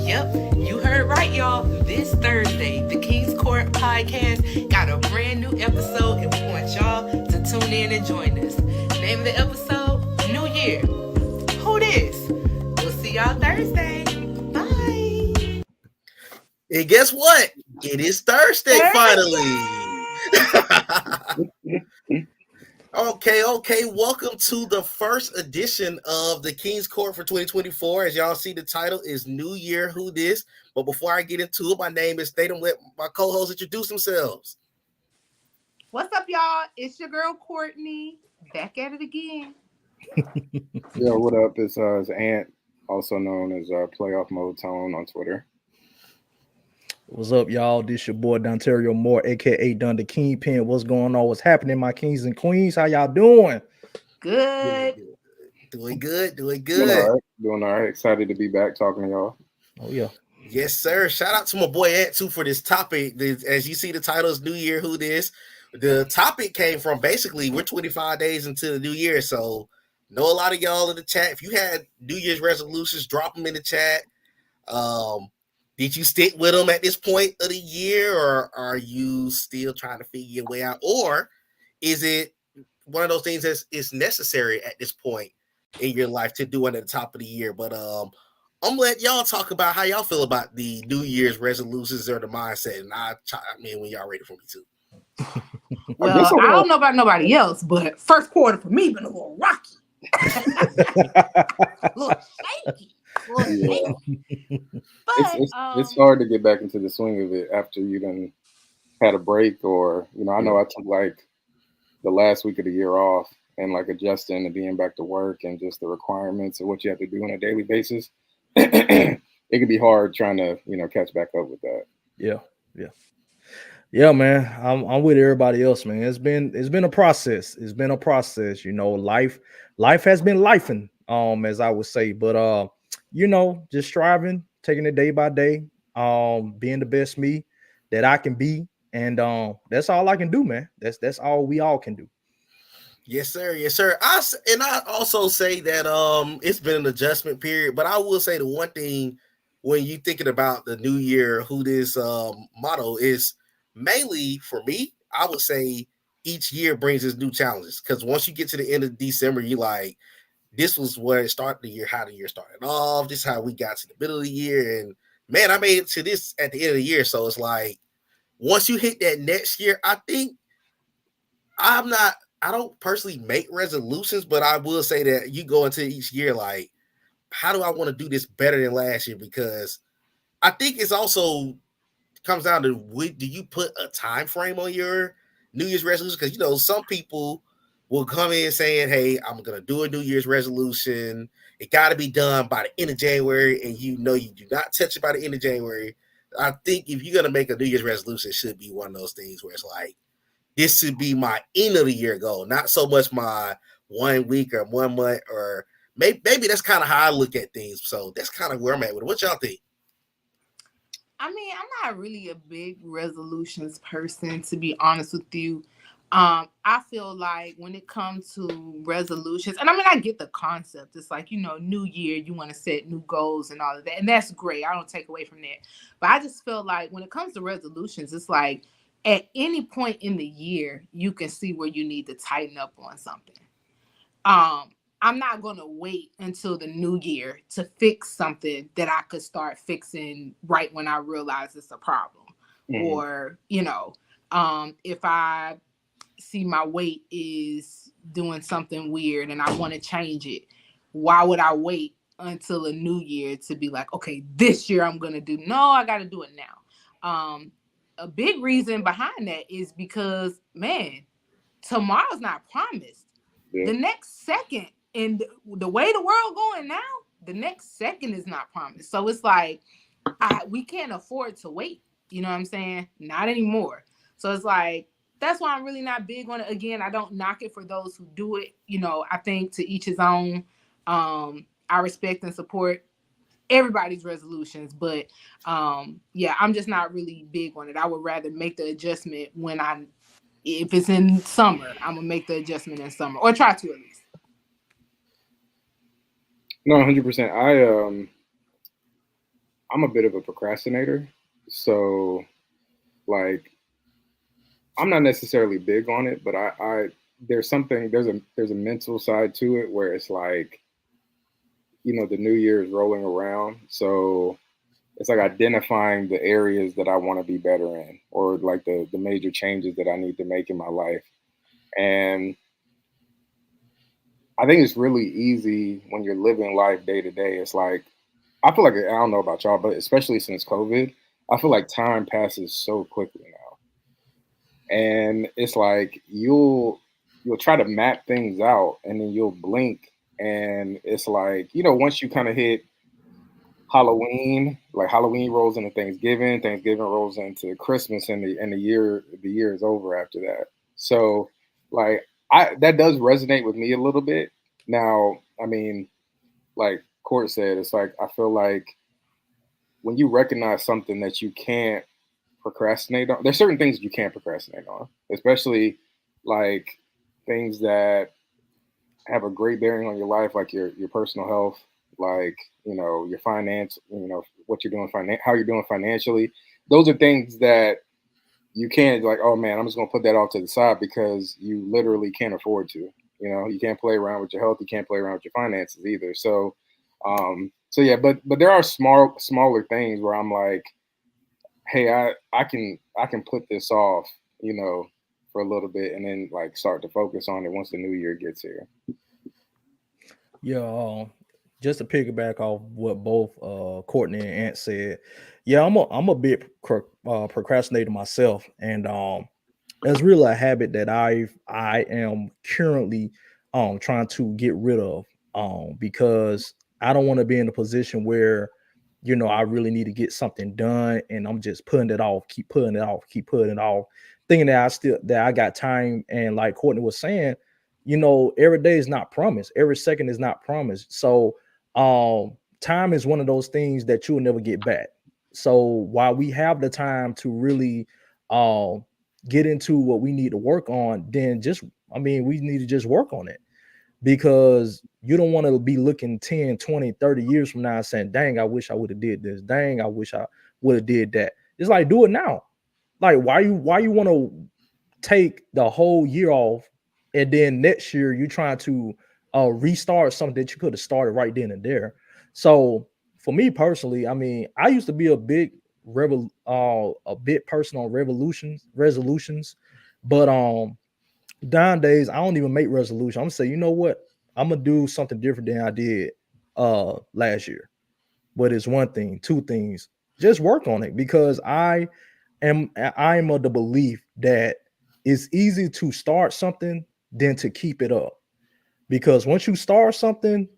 Yep, you heard right, y'all. This Thursday, the King's Court podcast got a brand new episode, and we want y'all to tune in and join us. Name of the episode: New Year. Who this? We'll see y'all Thursday. Bye. And guess what? It is Thursday finally. Okay. Welcome to the first edition of the King's Court for 2024. As y'all see, the title is New Year, Who This? But before I get into it, my name is Tatum. Let my co-hosts introduce themselves. What's up, y'all? It's your girl, Courtney. Back at it again. Yo, what up? It's Ant, also known as Playoff Mode Tone on Twitter. What's up, y'all? This your boy Dontario Moore, aka Don the Kingpin. What's going on? What's happening, my kings and queens? How y'all doing? Good. Doing good. Doing all right. Excited to be back talking to y'all. Oh yeah. Yes, sir. Shout out to my boy Ant too for this topic. As you see, the title is New Year, Who This? The topic came from basically we're 25 days into the new year, so know a lot of y'all in the chat. If you had New Year's resolutions, drop them in the chat. Did you stick with them at this point of the year, or are you still trying to figure your way out? Or is it one of those things that is necessary at this point in your life to do it at the top of the year? But I'm gonna let y'all talk about how y'all feel about the New Year's resolutions or the mindset, and I mean when y'all ready for me too. Well, I don't know about nobody else, but first quarter for me been a little rocky. A little shaky. But it's hard to get back into the swing of it after you done had a break, or I know I took like the last week of the year off and like adjusting to being back to work and just the requirements of what you have to do on a daily basis. It can be hard trying to catch back up with that. Yeah, man. I'm with everybody else, man. It's been a process. It's been a process. Life has been lifing, as I would say. But just striving, taking it day by day, being the best me that I can be, and that's all I can do, man. That's all we all can do. Yes, sir. I also say that it's been an adjustment period, but I will say the one thing when you thinking about the new year, who this motto is mainly for me, I would say each year brings its new challenges, because once you get to the end of December, you like, this was where it started the year, how the year started off. This is how we got to the middle of the year. And man, I made it to this at the end of the year. So it's like, once you hit that next year, I think I don't personally make resolutions, but I will say that you go into each year like, how do I want to do this better than last year? Because I think it's also comes down to, do you put a time frame on your New Year's resolution? Because some people will come in saying, hey, I'm gonna do a New Year's resolution. It got to be done by the end of January, and you do not touch it by the end of January. I think if you're gonna make a New Year's resolution, it should be one of those things where it's like, this should be my end of the year goal, not so much my 1 week or 1 month, or maybe that's kind of how I look at things. So that's kind of where I'm at with it. What y'all think? I mean, I'm not really a big resolutions person, to be honest with you. I feel like when it comes to resolutions, and I mean, I get the concept. It's like, new year, you want to set new goals and all of that. And that's great. I don't take away from that. But I just feel like when it comes to resolutions, it's like at any point in the year, you can see where you need to tighten up on something. I'm not going to wait until the new year to fix something that I could start fixing right when I realize it's a problem. Mm-hmm. Or, if I see my weight is doing something weird and I want to change it, why would I wait until a new year to be like, okay, this year I'm going to do? No, I got to do it now. A big reason behind that is because, man, tomorrow's not promised. Yeah. The next second, and the way the world going now, the next second is not promised. So it's like, we can't afford to wait. You know what I'm saying? Not anymore. So it's like, that's why I'm really not big on it. Again, I don't knock it for those who do it. I think to each his own. I respect and support everybody's resolutions, but I'm just not really big on it. I would rather make the adjustment if it's in summer, I'm gonna make the adjustment in summer, or try to at least. No, 100%. I'm a bit of a procrastinator. So like I'm not necessarily big on it, but I there's a mental side to it where it's like, the new year is rolling around. So it's like identifying the areas that I want to be better in, or like the major changes that I need to make in my life. And I think it's really easy when you're living life day to day. It's like, I feel like, I don't know about y'all, but especially since COVID, I feel like time passes so quickly now. And it's like you'll try to map things out and then you'll blink. And it's like, once you kind of hit Halloween, like Halloween rolls into Thanksgiving, Thanksgiving rolls into Christmas, and the year is over after that. So like I that does resonate with me a little bit. Now, I mean, like Court said, it's like I feel like when you recognize something that you can't procrastinate on, there's certain things you can't procrastinate on, especially like things that have a great bearing on your life, like your personal health, like your finance, what you're doing, how you're doing financially. Those are things that you can't like. Oh man, I'm just gonna put that off to the side because you literally can't afford to. You can't play around with your health. You can't play around with your finances either. So yeah, but there are smaller things where I'm like, hey, I can put this off, for a little bit, and then like start to focus on it once the new year gets here. Yeah, just to piggyback off what both Courtney and Ant said, yeah, I'm a bit procrastinator myself, and it's really a habit that I am currently trying to get rid of, because I don't want to be in a position where I really need to get something done and I'm just putting it off, keep putting it off, keep putting it off, thinking that I got time. And like Courtney was saying, every day is not promised, every second is not promised. So time is one of those things that you'll never get back. So while we have the time to really get into what we need to work on, then we need to just work on it, because you don't want to be looking 10, 20, 30 years from now and saying, dang, I wish I would have did this. Dang, I wish I would have did that. It's like, do it now. Like, why you want to take the whole year off and then next year you trying to restart something that you could have started right then and there? So for me personally, I mean, I used to be a big person on resolutions, but nowadays I don't even make resolutions. I'm gonna say, you know what? I'm gonna do something different than I did last year. But it's one thing, two things. Just work on it, because I am of the belief that it's easy to start something than to keep it up. Because once you start something,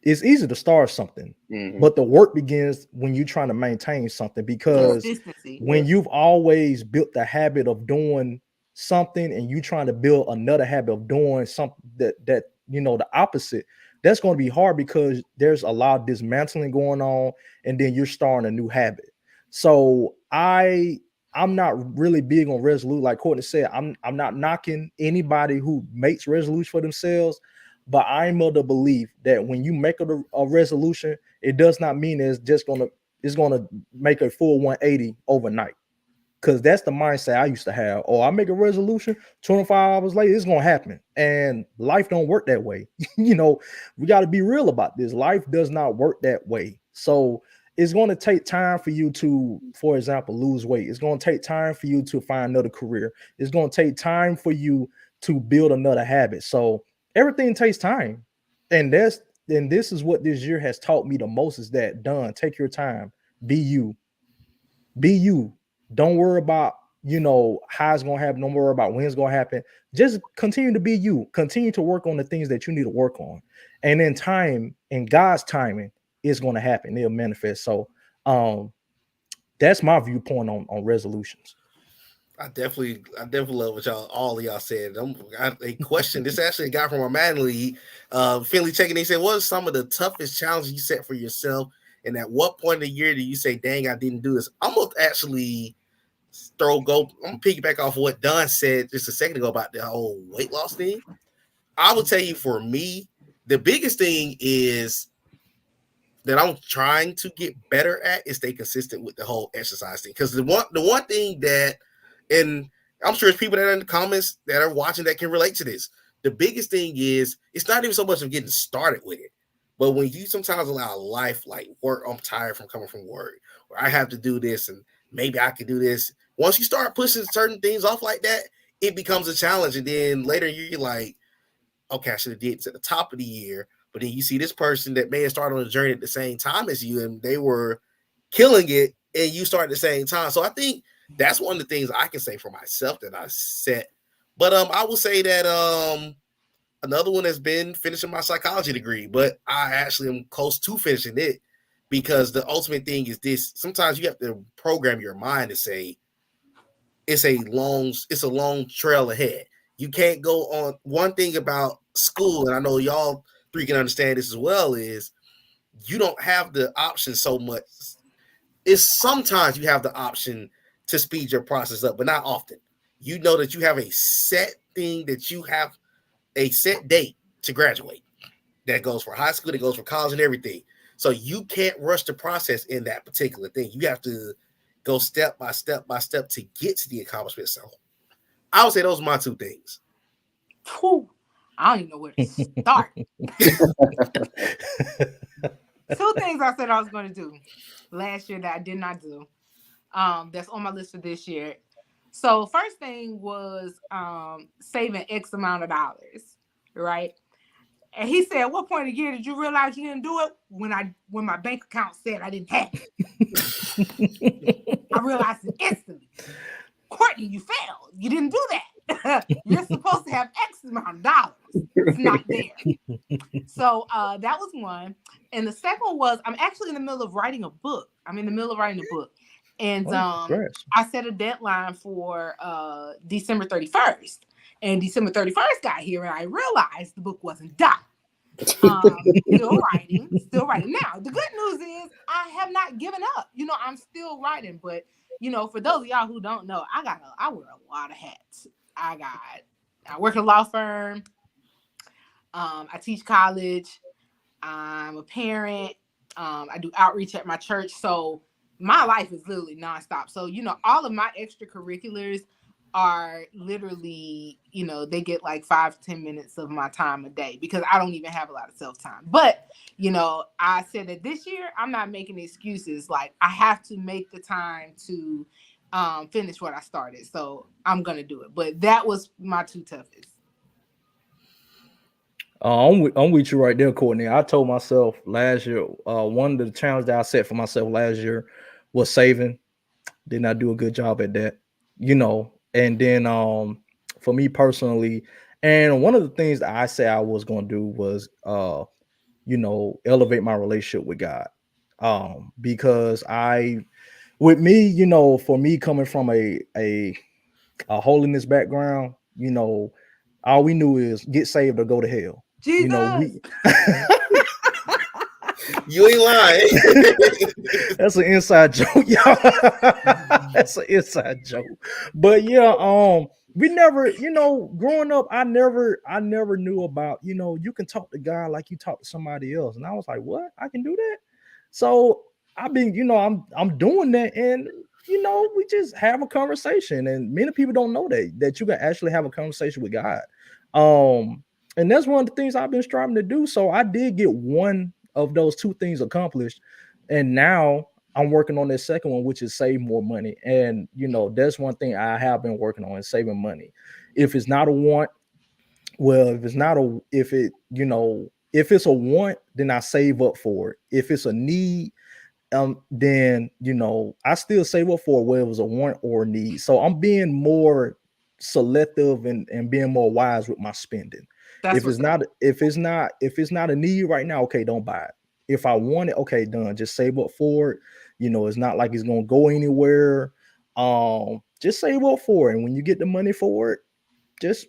it's easy to start something, but the work begins when you're trying to maintain something. Because Consistency. when you've always built the habit of doing something and you trying to build another habit of doing something that the opposite, that's going to be hard, because there's a lot of dismantling going on and then you're starting a new habit. So I'm not really big on resolution. Like Courtney said, I'm not knocking anybody who makes resolution for themselves, but I'm of the belief that when you make a resolution, it does not mean it's gonna make a full 180 overnight. Because that's the mindset I used to have. Oh, I make a resolution, 25 hours later, it's gonna happen. And life don't work that way. We got to be real about this. Life does not work that way. So it's going to take time for you to, for example, lose weight. It's going to take time for you to find another career. It's going to take time for you to build another habit. So everything takes time. And this is what this year has taught me the most, is that, done, take your time, be you. Be you. Don't worry about how it's gonna happen. Don't worry about when it's gonna happen. Just continue to be you. Continue to work on the things that you need to work on, and in time, in God's timing, it's gonna happen. It'll manifest. So, that's my viewpoint on resolutions. I definitely love what all of y'all said. I got a question. This actually a guy from our man league, Finley checking. He said, "What are some of the toughest challenges you set for yourself? And at what point in the year do you say, dang, I didn't do this?" I'm gonna actually I'm gonna piggyback off of what Don said just a second ago about the whole weight loss thing. I will tell you, for me, the biggest thing is that I'm trying to get better at is stay consistent with the whole exercise thing. Because the one thing that, and I'm sure there's people that are in the comments that are watching that can relate to this. The biggest thing is it's not even so much of getting started with it, but when you sometimes allow life, like work, I'm tired from coming from work, or I have to do this, and maybe I can do this. Once you start pushing certain things off like that, it becomes a challenge. And then later you're like, okay, I should have did this at the top of the year. But then you see this person that may have started on a journey at the same time as you, and they were killing it, and you start at the same time. So I think that's one of the things I can say for myself that I set. But I will say that another one has been finishing my psychology degree, but I actually am close to finishing it, because the ultimate thing is this. Sometimes you have to program your mind to say it's a long trail ahead. You can't go on. One thing about school, and I know y'all three can understand this as well, is you don't have the option so much. It's sometimes you have the option to speed your process up, but not often. You know that you have a set thing, that you have a set date to graduate. That goes for high school, that goes for college and everything. So you can't rush the process in that particular thing. You have to go step by step by step to get to the accomplishment. So I would say those are my two things. Whew, I don't even know where to start. Two things I said I was going to do last year that I did not do. That's on my list for this year. So first thing was saving X amount of dollars, right? And he said, "At what point of the year did you realize you didn't do it?" When my bank account said I didn't have it. I realized it instantly. Courtney, you failed. You didn't do that. You're supposed to have X amount of dollars. It's not there. So that was one. And the second one was, I'm actually in the middle of writing a book. And I set a deadline for December 31st. And December 31st got here, and I realized the book wasn't done. Still writing. Now, the good news is I have not given up. I'm still writing, but for those of y'all who don't know, I wear a lot of hats. I work at a law firm. I teach college. I'm a parent. I do outreach at my church. So my life is literally nonstop. So, all of my extracurriculars are literally, they get like 5 to 10 minutes of my time a day, because I don't even have a lot of self-time. But, I said that this year I'm not making excuses. Like, I have to make the time to finish what I started. So I'm going to do it. But that was my two toughest. I'm with you right there, Courtney. I told myself last year, one of the challenges that I set for myself last year was saving. Did not do a good job at that, And then for me personally, and one of the things that I said I was going to do was, elevate my relationship with God. Because for me coming from a holiness background, all we knew is get saved or go to hell. Jesus. You ain't lying. That's an inside joke, y'all. That's an inside joke. But yeah, we never, growing up, I never knew about, you can talk to God like you talk to somebody else. And I was like, what? I can do that? So I've been, I'm doing that, and we just have a conversation, and many people don't know that you can actually have a conversation with God. And that's one of the things I've been striving to do. So I did get one of those two things accomplished, and now I'm working on this second one, which is save more money. And that's one thing I have been working on, is saving money. If it's not a want, well, if it's a want, then I save up for it. If it's a need, then I still save up for it, whether it was a want or a need. So I'm being more selective and being more wise with my spending. If it's not a need right now, okay, don't buy it. If I want it, okay, done. Just save up for it. It's not like it's gonna go anywhere. Just save up for it. And when you get the money for it, just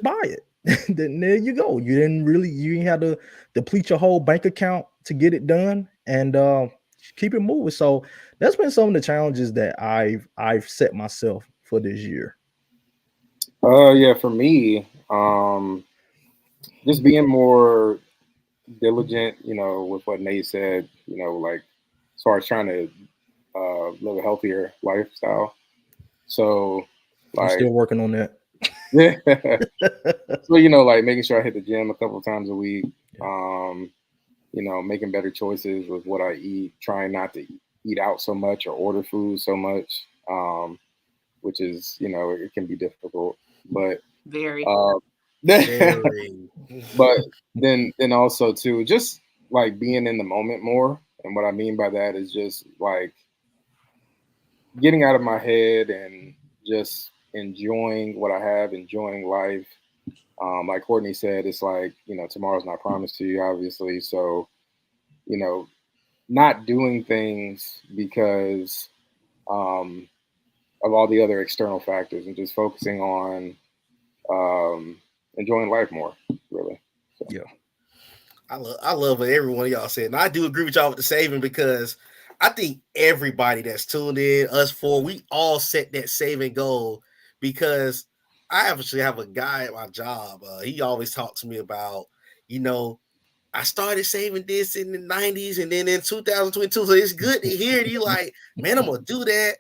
buy it. Then there you go. You didn't have to deplete your whole bank account to get it done, and keep it moving. So that's been some of the challenges that I've set myself for this year. Yeah, for me, just being more diligent, with what Nate said, like as far as trying to live a healthier lifestyle. So, I'm like, still working on that. yeah. So, like making sure I hit the gym a couple of times a week. Making better choices with what I eat, trying not to eat out so much or order food so much, which is, it can be difficult. But Very. Very. but then also too, just like being in the moment more. And what I mean by that is just like getting out of my head and just enjoying what I have, enjoying life. Like Courtney said, it's like, tomorrow's not promised to you, obviously. So, not doing things because of all the other external factors and just focusing on enjoying life more, really. So. Yeah. I love what every one of y'all said. And I do agree with y'all with the saving because I think everybody that's tuned in, us four, we all set that saving goal because I actually have a guy at my job. He always talks to me about, I started saving this in the 90s and then in 2022. So it's good to hear you like, man, I'm going to do that.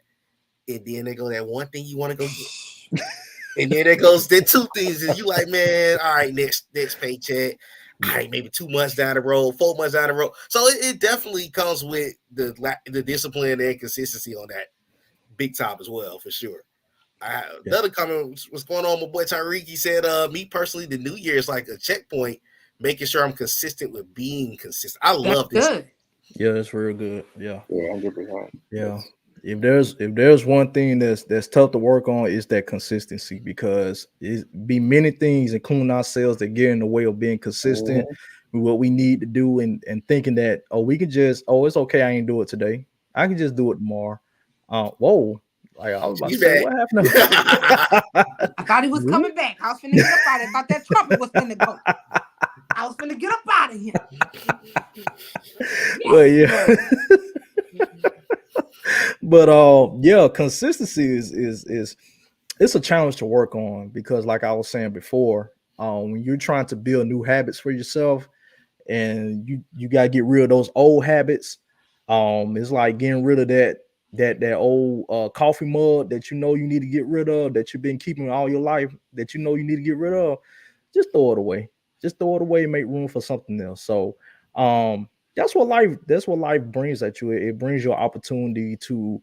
And then they go that one thing you want to go get. And then there goes the two things. And you like, man, all right, next paycheck. All right, maybe 2 months down the road, 4 months down the road. So it definitely comes with the discipline and consistency on that big top as well, for sure. The other comment was going on. My boy Tyreek, he said, me personally, the new year is like a checkpoint, making sure I'm consistent with being consistent. I love this. Good. Yeah, that's real good. Yeah. 100%. Yeah. If there's one thing that's tough to work on, is that consistency, because it be many things, including ourselves, that get in the way of being consistent with what we need to do, and thinking that, we can just, it's okay, I ain't do it today, I can just do it tomorrow. Whoa. Like, I was about to say, what happened? I thought he was coming back. I was finna get up out of here. I thought that trumpet was finna go. I was finna get up out of here. Well, yeah. But consistency is it's a challenge to work on, because like I was saying before, when you're trying to build new habits for yourself, and you got to get rid of those old habits, it's like getting rid of that old coffee mug that you need to get rid of, that you've been keeping all your life, that you need to get rid of. Just throw it away. And make room for something else. So that's what life brings at you. It brings you an opportunity to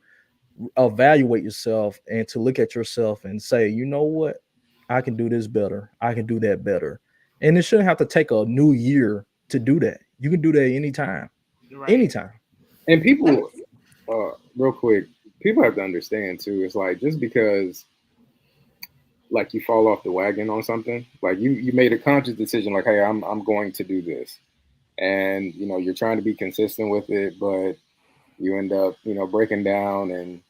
evaluate yourself and to look at yourself and say, you know what, I can do this better, I can do that better. And it shouldn't have to take a new year to do that. You can do that anytime. Anytime. And people, real quick, people have to understand too, it's like, just because like you fall off the wagon on something, like you made a conscious decision, like, hey, I'm going to do this, and you're trying to be consistent with it, but you end up breaking down and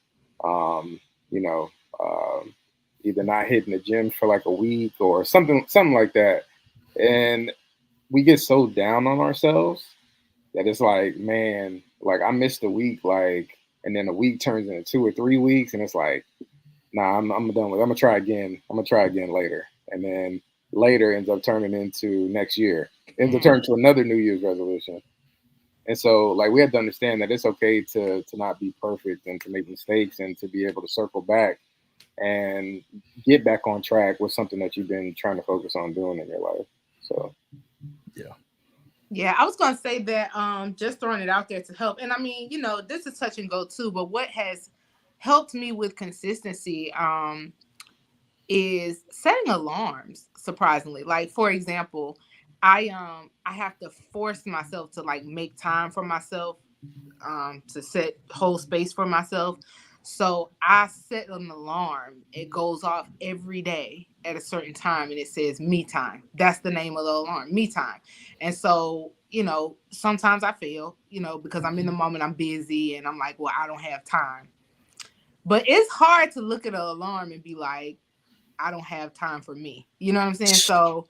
either not hitting the gym for like a week or something like that, and we get so down on ourselves that it's like, man, like I missed a week, like, and then a week turns into 2 or 3 weeks, and it's like, nah, I'm done with it. I'm gonna try again later. And then later ends up turning into next year. Ends up turning to another New Year's resolution. And so, like, we have to understand that it's okay to not be perfect and to make mistakes, and to be able to circle back and get back on track with something that you've been trying to focus on doing in your life. So yeah, I was gonna say that just throwing it out there to help. And I mean, this is touch and go too, but what has helped me with consistency is setting alarms, surprisingly. Like, for example, I have to force myself to like make time for myself, to hold space for myself. So I set an alarm. It goes off every day at a certain time, and it says me time. That's the name of the alarm, me time. And so, sometimes I fail, because I'm in the moment, I'm busy, and I'm like, well, I don't have time. But it's hard to look at an alarm and be like, I don't have time for me. You know what I'm saying? So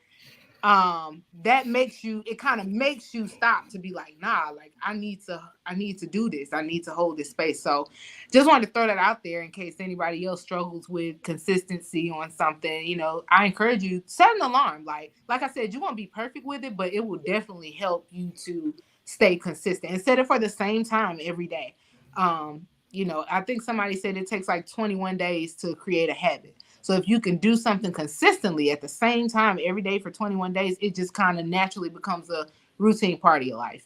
that makes you, it kind of makes you stop to be like, nah, like I need to do this, I need to hold this space. So just wanted to throw that out there in case anybody else struggles with consistency on something. I encourage you, set an alarm. Like I said, you won't be perfect with it, but it will definitely help you to stay consistent and set it for the same time every day. I think somebody said it takes like 21 days to create a habit. So if you can do something consistently at the same time every day for 21 days, it just kind of naturally becomes a routine part of your life.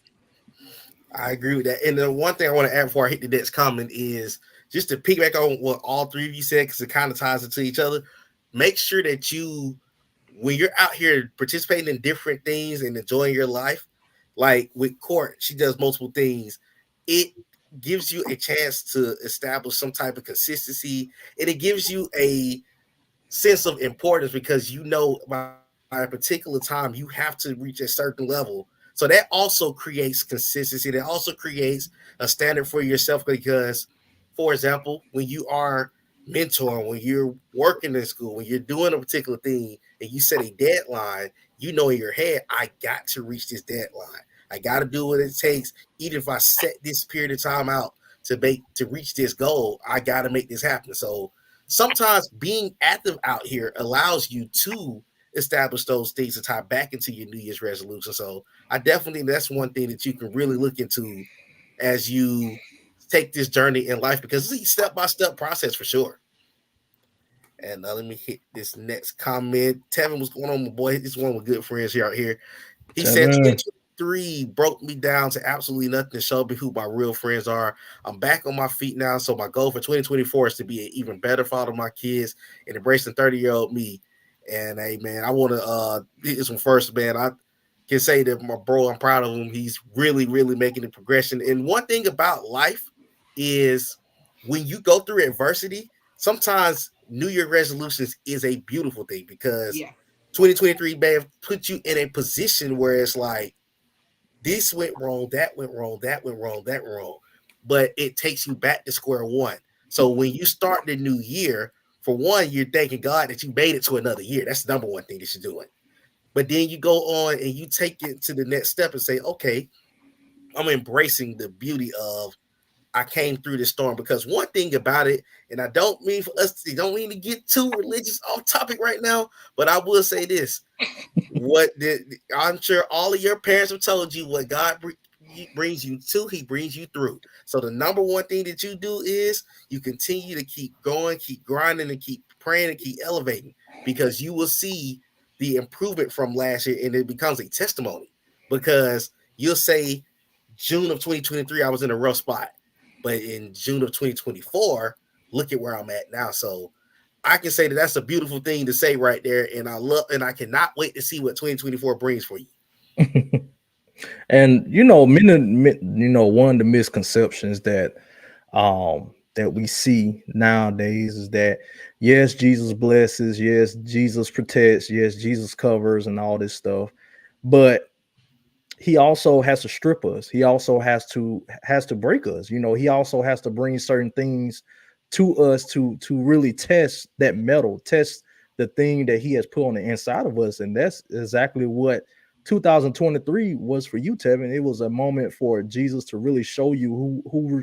I agree with that. And the one thing I want to add before I hit the next comment is just to piggyback on what all three of you said, because it kind of ties into each other. Make sure that when you're out here participating in different things and enjoying your life, like with Court, she does multiple things. It gives you a chance to establish some type of consistency, and it gives you a sense of importance because by a particular time you have to reach a certain level. So that also creates consistency. That also creates a standard for yourself because, for example, when you are mentoring, when you're working in school, when you're doing a particular thing and you set a deadline, in your head, I got to reach this deadline. I got to do what it takes. Even if I set this period of time out to reach this goal, I got to make this happen. So sometimes being active out here allows you to establish those things to tie back into your New Year's resolution. So I definitely, that's one thing that you can really look into as you take this journey in life, because it's a step-by-step process for sure. And let me hit this next comment. Tevin, what's going on, my boy? This is one of my good friends here out here. He said 2023 broke me down to absolutely nothing to show me who my real friends are. I'm back on my feet now, so my goal for 2024 is to be an even better father to my kids and embrace the 30-year-old me. And hey, man, I want to hit this one first, man. I can say that my bro, I'm proud of him. He's really, really making the progression. And one thing about life is when you go through adversity, sometimes New Year resolutions is a beautiful thing because 2023 may have put you in a position where it's like, this went wrong, that went wrong, that went wrong, that went wrong. But it takes you back to square one. So when you start the new year, for one, you're thanking God that you made it to another year. That's the number one thing that you're doing. But then you go on and you take it to the next step and say, okay, I'm embracing the beauty of I came through this storm. Because one thing about it, and I don't mean for us, don't mean to get too religious off topic right now, but I will say this. I'm sure all of your parents have told you what God brings you to, he brings you through. So the number one thing that you do is you continue to keep going, keep grinding, and keep praying and keep elevating, because you will see the improvement from last year and it becomes a testimony, because you'll say June of 2023, I was in a rough spot, but in June of 2024, look at where I'm at now. So I can say that that's a beautiful thing to say right there. And I cannot wait to see what 2024 brings for you. And one of the misconceptions that we see nowadays is that yes, Jesus blesses, yes, Jesus protects, yes, Jesus covers, and all this stuff, but he also has to strip us. He also has to break us. He also has to bring certain things to us to really test that metal, test the thing that he has put on the inside of us. And that's exactly what 2023 was for you, Tevin. It was a moment for Jesus to really show you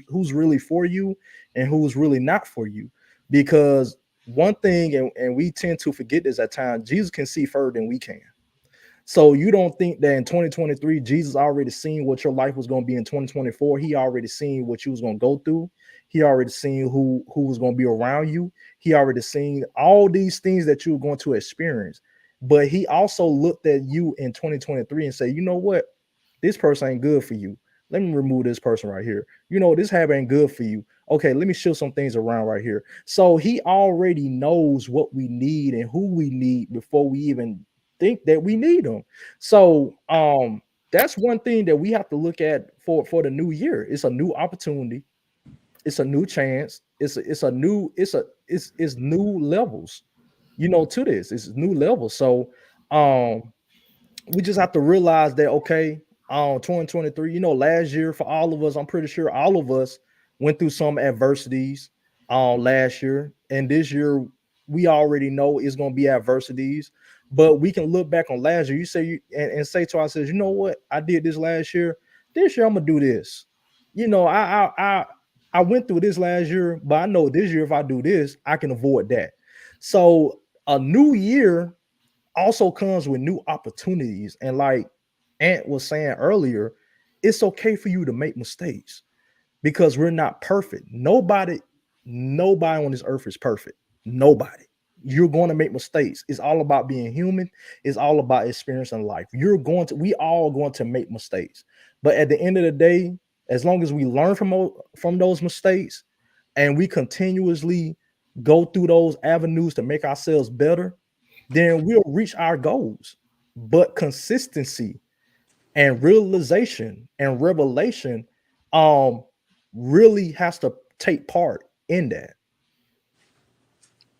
who's really for you and who's really not for you. Because one thing, and we tend to forget this at times, Jesus can see further than we can. So you don't think that in 2023, Jesus already seen what your life was going to be in 2024. He already seen what you was going to go through. He already seen who was going to be around you. He already seen all these things that you were going to experience. But he also looked at you in 2023 and said, you know what? This person ain't good for you. Let me remove this person right here. This habit ain't good for you. Okay, let me shift some things around right here. So he already knows what we need and who we need before we even think that we need them. So that's one thing that we have to look at for the new year. It's a new opportunity. It's a new chance. It's new levels, to this. It's new levels. So we just have to realize that, okay, 2023, last year for all of us, I'm pretty sure all of us went through some adversities last year. And this year, we already know it's going to be adversities, but we can look back on last year. You say and say to ourselves, you know what? I did this last year. This year I'm gonna do this. You know, I went through this last year, but I know this year if I do this, I can avoid that. So a new year also comes with new opportunities. And like Ant was saying earlier, it's okay for you to make mistakes because we're not perfect. Nobody on this earth is perfect. Nobody. You're going to make mistakes. It's all about being human. It's all about experiencing life. We all going to make mistakes. But at the end of the day, as long as we learn from those mistakes and we continuously go through those avenues to make ourselves better, then we'll reach our goals. But consistency and realization and revelation really has to take part in that.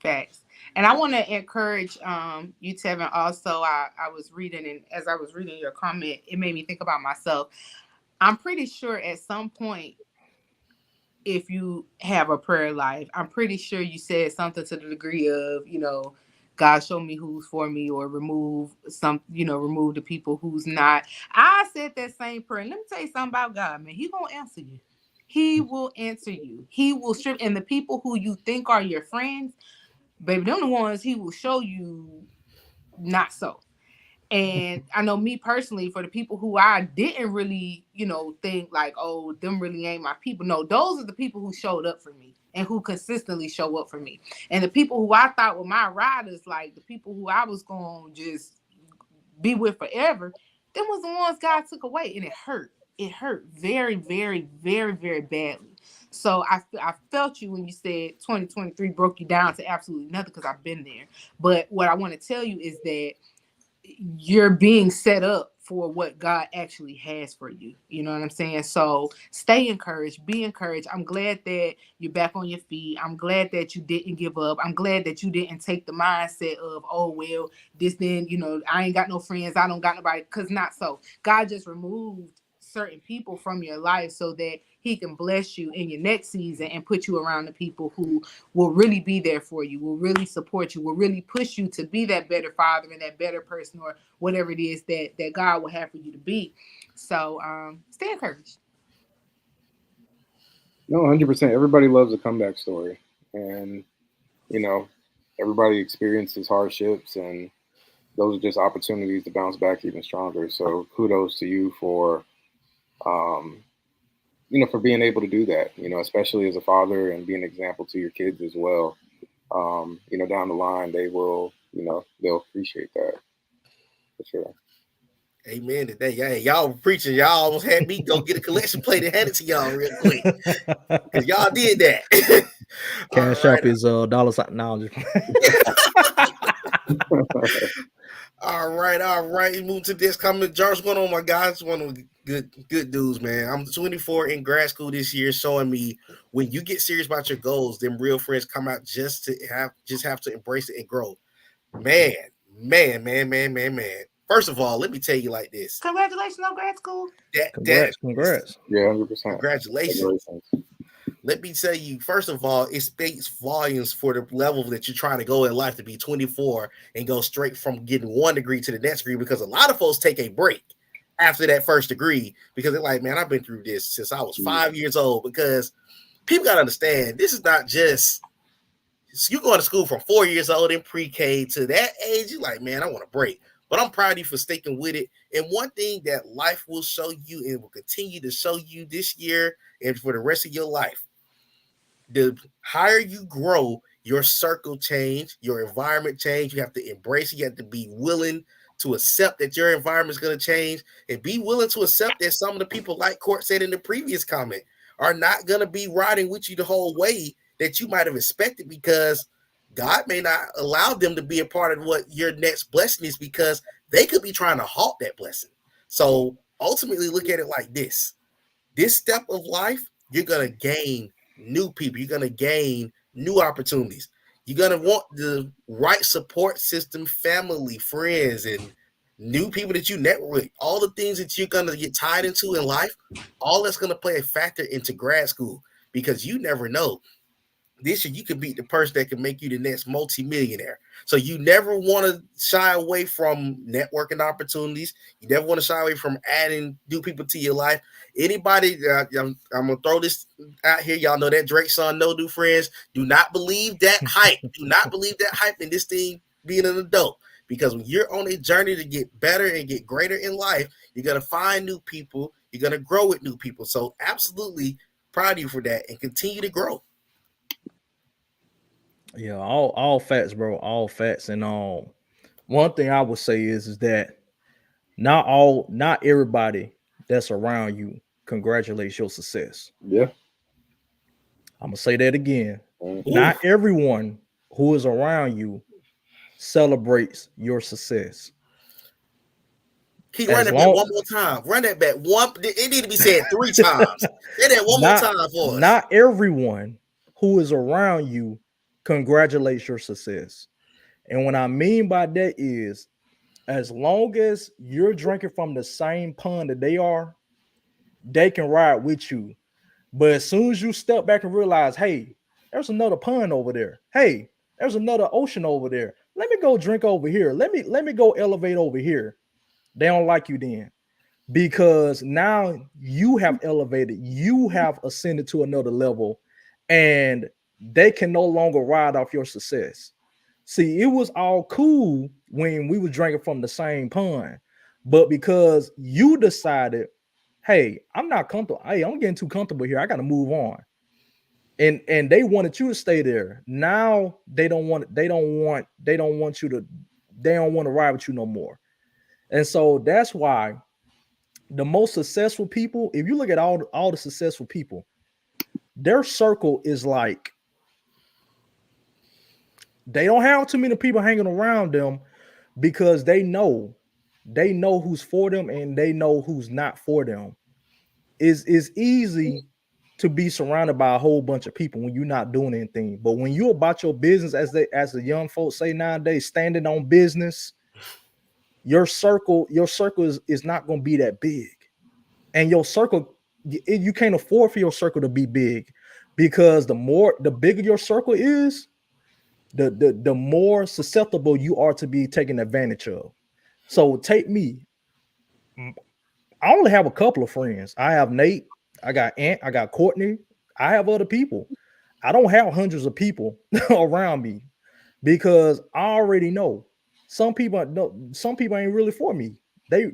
Facts. And I want to encourage you, Tevin. Also, I was reading, and as I was reading your comment, it made me think about myself. I'm pretty sure at some point, if you have a prayer life, I'm pretty sure you said something to the degree of, you know, God, show me who's for me, or remove the people who's not. I said that same prayer. And let me tell you something about God, man. He gonna answer you. He will answer you. He will strip. And the people who you think are your friends, baby, them the ones he will show you not so. And I know me personally, for the people who I didn't really, think like, oh, them really ain't my people. No, those are the people who showed up for me and who consistently show up for me. And the people who I thought were my riders, like the people who I was going to just be with forever, them was the ones God took away. And it hurt. It hurt very, very, very, very badly. So I felt you when you said 2023 broke you down to absolutely nothing, because I've been there. But what I want to tell you is that you're being set up for what God actually has for you. You know what I'm saying? So stay encouraged, be encouraged. I'm glad that you're back on your feet. I'm glad that you didn't give up. I'm glad that you didn't take the mindset of, oh, well, this then, I ain't got no friends. I don't got nobody, because not so. God just removed certain people from your life so that he can bless you in your next season and put you around the people who will really be there for you, will really support you, will really push you to be that better father and that better person, or whatever it is that God will have for you to be. So stay encouraged. No, 100%. Everybody loves a comeback story. And, everybody experiences hardships, and those are just opportunities to bounce back even stronger. So kudos to you for for being able to do that, especially as a father, and being an example to your kids as well. Down the line, they will, they'll appreciate that for sure. Amen today. Yeah, y'all were preaching. Y'all almost had me go get a collection plate and hand it to y'all real quick, because y'all did that. Cash App is $. Now. All right. Move to this comment. Jar's going on, my guys. One of the good dudes, man. I'm 24 in grad school this year, showing me when you get serious about your goals, them real friends come out just have to embrace it and grow. Man. First of all, let me tell you like this. Congratulations on grad school. Congrats. Yeah, 100%. Congratulations. Let me tell you, first of all, it speaks volumes for the level that you're trying to go in life, to be 24 and go straight from getting one degree to the next degree, because a lot of folks take a break after that first degree because they're like, man, I've been through this since I was 5 years old. Because people got to understand, this is not just you going to school from 4 years old in pre-K to that age. You're like, man, I want a break. But I'm proud of you for sticking with it. And one thing that life will show you and will continue to show you this year and for the rest of your life, the higher you grow, your circle change, your environment change. You have to embrace it. You have to be willing to accept that your environment is going to change, and be willing to accept that some of the people, like Court said in the previous comment, are not going to be riding with you the whole way that you might have expected, because God may not allow them to be a part of what your next blessing is, because they could be trying to halt that blessing. So ultimately, look at it like this. This step of life, you're going to gain new people. You're going to gain new opportunities. You're going to want the right support system, family, friends, and new people that you network with. All the things that you're going to get tied into in life, all that's going to play a factor into grad school, because you never know. this year you could beat the person that can make you the next multimillionaire. So you never want to shy away from networking opportunities. You never want to shy away from adding new people to your life. Anybody, I'm gonna throw this out here. Y'all know that Drake song, "No New Friends." Do not believe that hype. Do not believe that hype in this thing being an adult. Because when you're on a journey to get better and get greater in life, you're gonna find new people. You're gonna grow with new people. So absolutely proud of you for that, and continue to grow. Yeah, all facts, bro. All facts. And one thing I would say is that not everybody that's around you congratulates your success. Yeah. I'm gonna say that again. Mhm. Not everyone who is around you celebrates your success. Keep As running that back long- one more time. Run that back one. It need to be said 3 times. Say that one more time for us. Not everyone who is around you congratulates your success. And what I mean by that is, as long as you're drinking from the same pond that they are, they can ride with you. But as soon as you step back and realize, hey, there's another pond over there. Hey, there's another ocean over there. Let me go drink over here. Let me go elevate over here. They don't like you then, because now you have elevated, you have ascended to another level, and they can no longer ride off your success. See, it was all cool when we were drinking from the same pond, but because you decided, hey, I'm not comfortable. Hey, I'm getting too comfortable here. I got to move on. And they wanted you to stay there. Now they don't want you to, they don't want to ride with you no more. And so that's why the most successful people, if you look at all the successful people, their circle is like, they don't have too many people hanging around them, because they know who's for them and they know who's not for them. It's easy to be surrounded by a whole bunch of people when you're not doing anything. But when you're about your business, as the young folks say nowadays, standing on business, your circle is not going to be that big. And your circle, you can't afford for your circle to be big, because the bigger your circle is, the more susceptible you are to be taken advantage of. So take me. I only have a couple of friends. I have Nate, I got Ant, I got Courtney, I have other people. I don't have hundreds of people around me, because I already know some people ain't really for me. They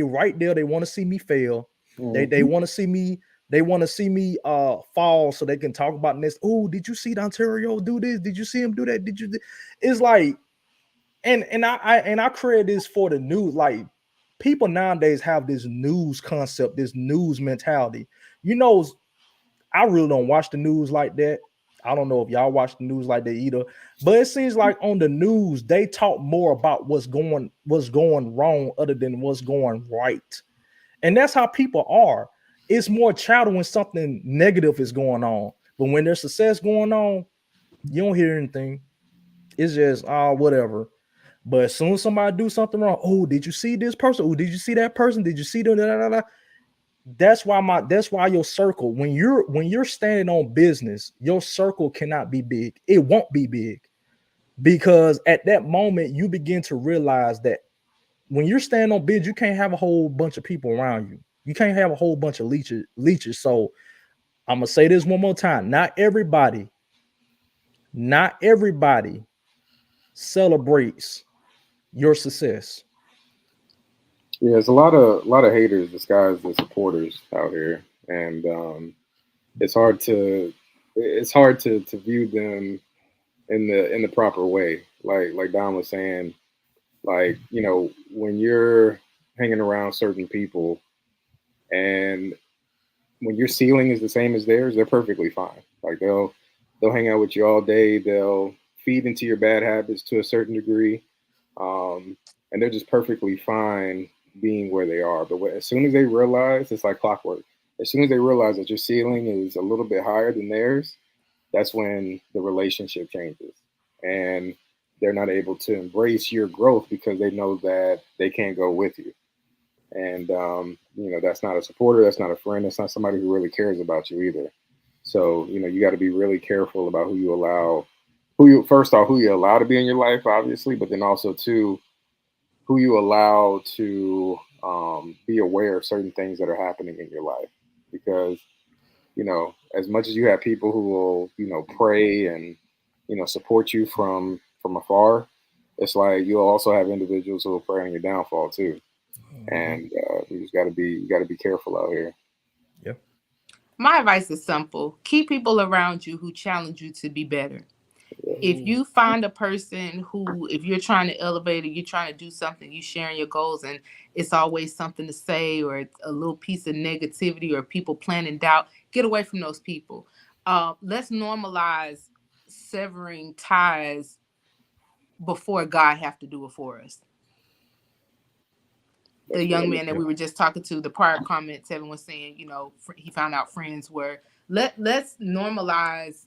right there, they want to see me fail. Mhm. They want to see me. They want to see me fall so they can talk about this. Oh, did you see Ontario do this? Did you see him do that? It's like, and I create this for the news. Like, people nowadays have this news concept, this news mentality. You know, I really don't watch the news like that. I don't know if y'all watch the news like that either, but it seems like on the news they talk more about what's going wrong other than what's going right. And that's how people are. It's more chatter when something negative is going on, but when there's success going on, you don't hear anything. It's just whatever. But as soon as somebody do something wrong, oh, did you see this person? Oh, did you see that person? Did you see that? That's why your circle, when you're standing on business, your circle cannot be big. It won't be big, because at that moment you begin to realize that when you're standing on business, you can't have a whole bunch of people around you. You can't have a whole bunch of leeches. So I'm gonna say this one more time. Not everybody celebrates your success. Yeah, there's a lot of haters disguised as supporters out here, and it's hard to view them in the proper way. Like Don was saying, like, you know, when you're hanging around certain people, and when your ceiling is the same as theirs, they're perfectly fine. Like, they'll hang out with you all day. They'll feed into your bad habits to a certain degree, and they're just perfectly fine being where they are. But as soon as they realize, it's like clockwork. As soon as they realize that your ceiling is a little bit higher than theirs, that's when the relationship changes, and they're not able to embrace your growth because they know that they can't go with you. And you know, that's not a supporter, that's not a friend, that's not somebody who really cares about you either. So, you got to be really careful about who you allow, who you allow to be in your life, obviously, but then also too, who you allow to be aware of certain things that are happening in your life. Because, as much as you have people who will, pray and, support you from afar, it's like you'll also have individuals who will prey on your downfall too. And you got to be careful out here. Yep. My advice is simple: keep people around you who challenge you to be better. If you find a person who, if you're trying to elevate or you're trying to do something, you sharing your goals, and it's always something to say or a little piece of negativity or people planning doubt, get away from those people. Let's normalize severing ties before God have to do it for us. The young man that we were just talking to, the prior comment, Tevin was saying, he found out friends were, let's normalize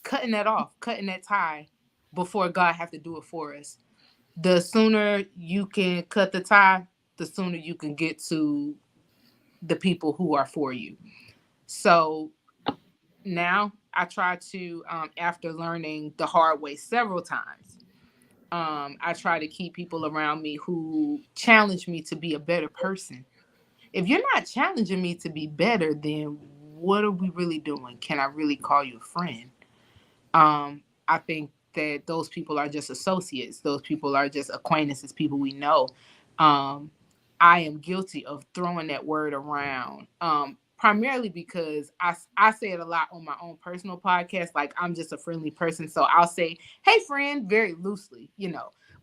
cutting that off, cutting that tie before God have to do it for us. The sooner you can cut the tie, the sooner you can get to the people who are for you. So now I try to, after learning the hard way several times, I try to keep people around me who challenge me to be a better person. If you're not challenging me to be better, then what are we really doing? Can I really call you a friend? I think that those people are just associates. Those people are just acquaintances, people we know. I am guilty of throwing that word around, primarily because I say it a lot on my own personal podcast. Like, I'm just a friendly person. So I'll say, hey, friend, very loosely,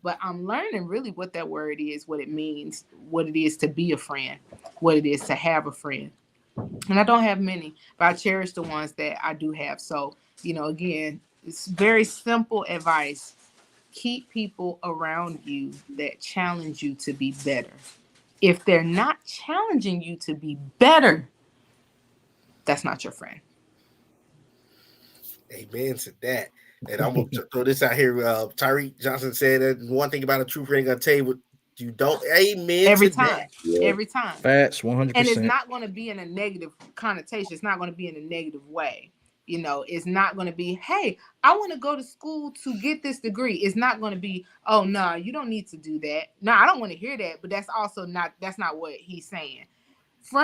But I'm learning really what that word is, what it means, what it is to be a friend, what it is to have a friend. And I don't have many, but I cherish the ones that I do have. So, again, it's very simple advice. Keep people around you that challenge you to be better. If they're not challenging you to be better, that's not your friend. Amen to that. And I'm going to throw this out here. Tyreek Johnson said that one thing about a true friend, going to tell you what you don't. Amen. Every to time. that. Yeah. Every time. Facts, 100%. And it's not going to be in a negative connotation. It's not going to be in a negative way. It's not going to be, hey, I want to go to school to get this degree. It's not going to be, oh, no, you don't need to do that. No, I don't want to hear that. But that's not what he's saying.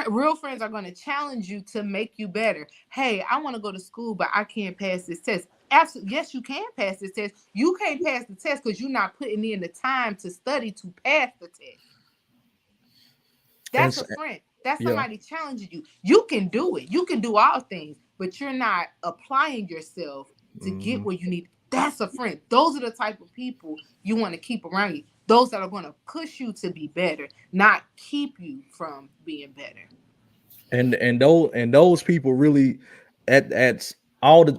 Real friends are going to challenge you to make you better. Hey, I want to go to school, but I can't pass this test. Absolutely. Yes, you can pass this test. You can't pass the test because you're not putting in the time to study to pass the test. That's a friend. That's somebody challenging you. You can do it. You can do all things, but you're not applying yourself to get where you need. That's a friend. Those are the type of people you want to keep around you. Those that are going to push you to be better, not keep you from being better. And those people really, at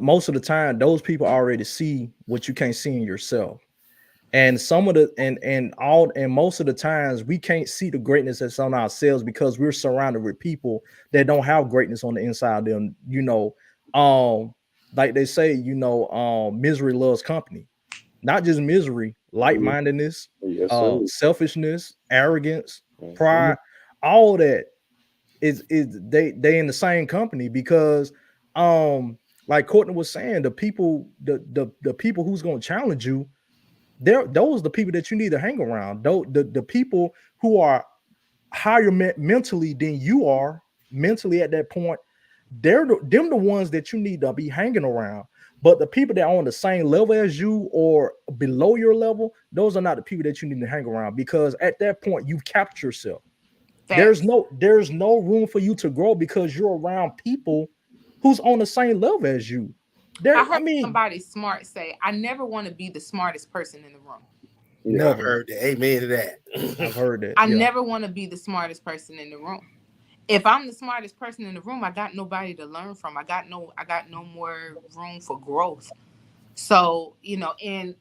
most of the time, those people already see what you can't see in yourself. And some of the and most of the times we can't see the greatness that's on ourselves because we're surrounded with people that don't have greatness on the inside of them. Like they say, misery loves company. Not just misery, like-mindedness, selfishness, arrogance, pride, all that is they in the same company because like Courtney was saying, the people who's going to challenge you, those are the people that you need to hang around. The people who are higher mentally than you are mentally at that point, they're the ones that you need to be hanging around. But the people that are on the same level as you or below your level, those are not the people that you need to hang around because at that point you've captured yourself. Facts. There's no room for you to grow because you're around people who's on the same level as you. I heard somebody smart say, I never want to be the smartest person in the room. Yeah, I've heard that. Amen to that. I've heard that. I never want to be the smartest person in the room. If I'm the smartest person in the room, I got nobody to learn from. I got no more room for growth. So, and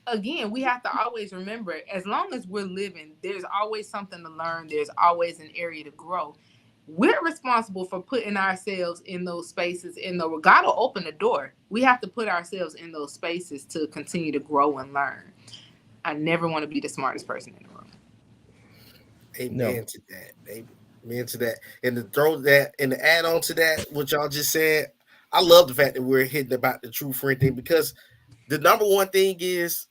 again, we have to always remember, as long as we're living, there's always something to learn. There's always an area to grow. We're responsible for putting ourselves in those spaces. God will open the door. We have to put ourselves in those spaces to continue to grow and learn. I never want to be the smartest person in the room. Amen to that, baby. Man, to that, and to throw that and to add on to that, what y'all just said, I love the fact that we're hitting about the true friend thing, because the number one thing is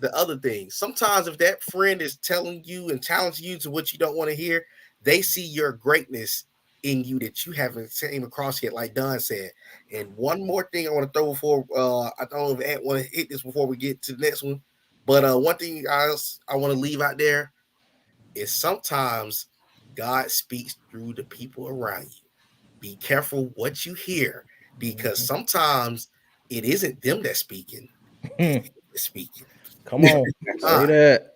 the other thing. Sometimes if that friend is telling you and challenging you to what you don't want to hear, they see your greatness in you that you haven't came across yet, like Don said. And one more thing I want to throw before I don't know if Ant want to hit this before we get to the next one, but one thing I want to leave out there is sometimes God speaks through the people around you. Be careful what you hear, because sometimes it isn't them that's speaking, it's Hmm. him that's speaking. Come on, say Ah, that.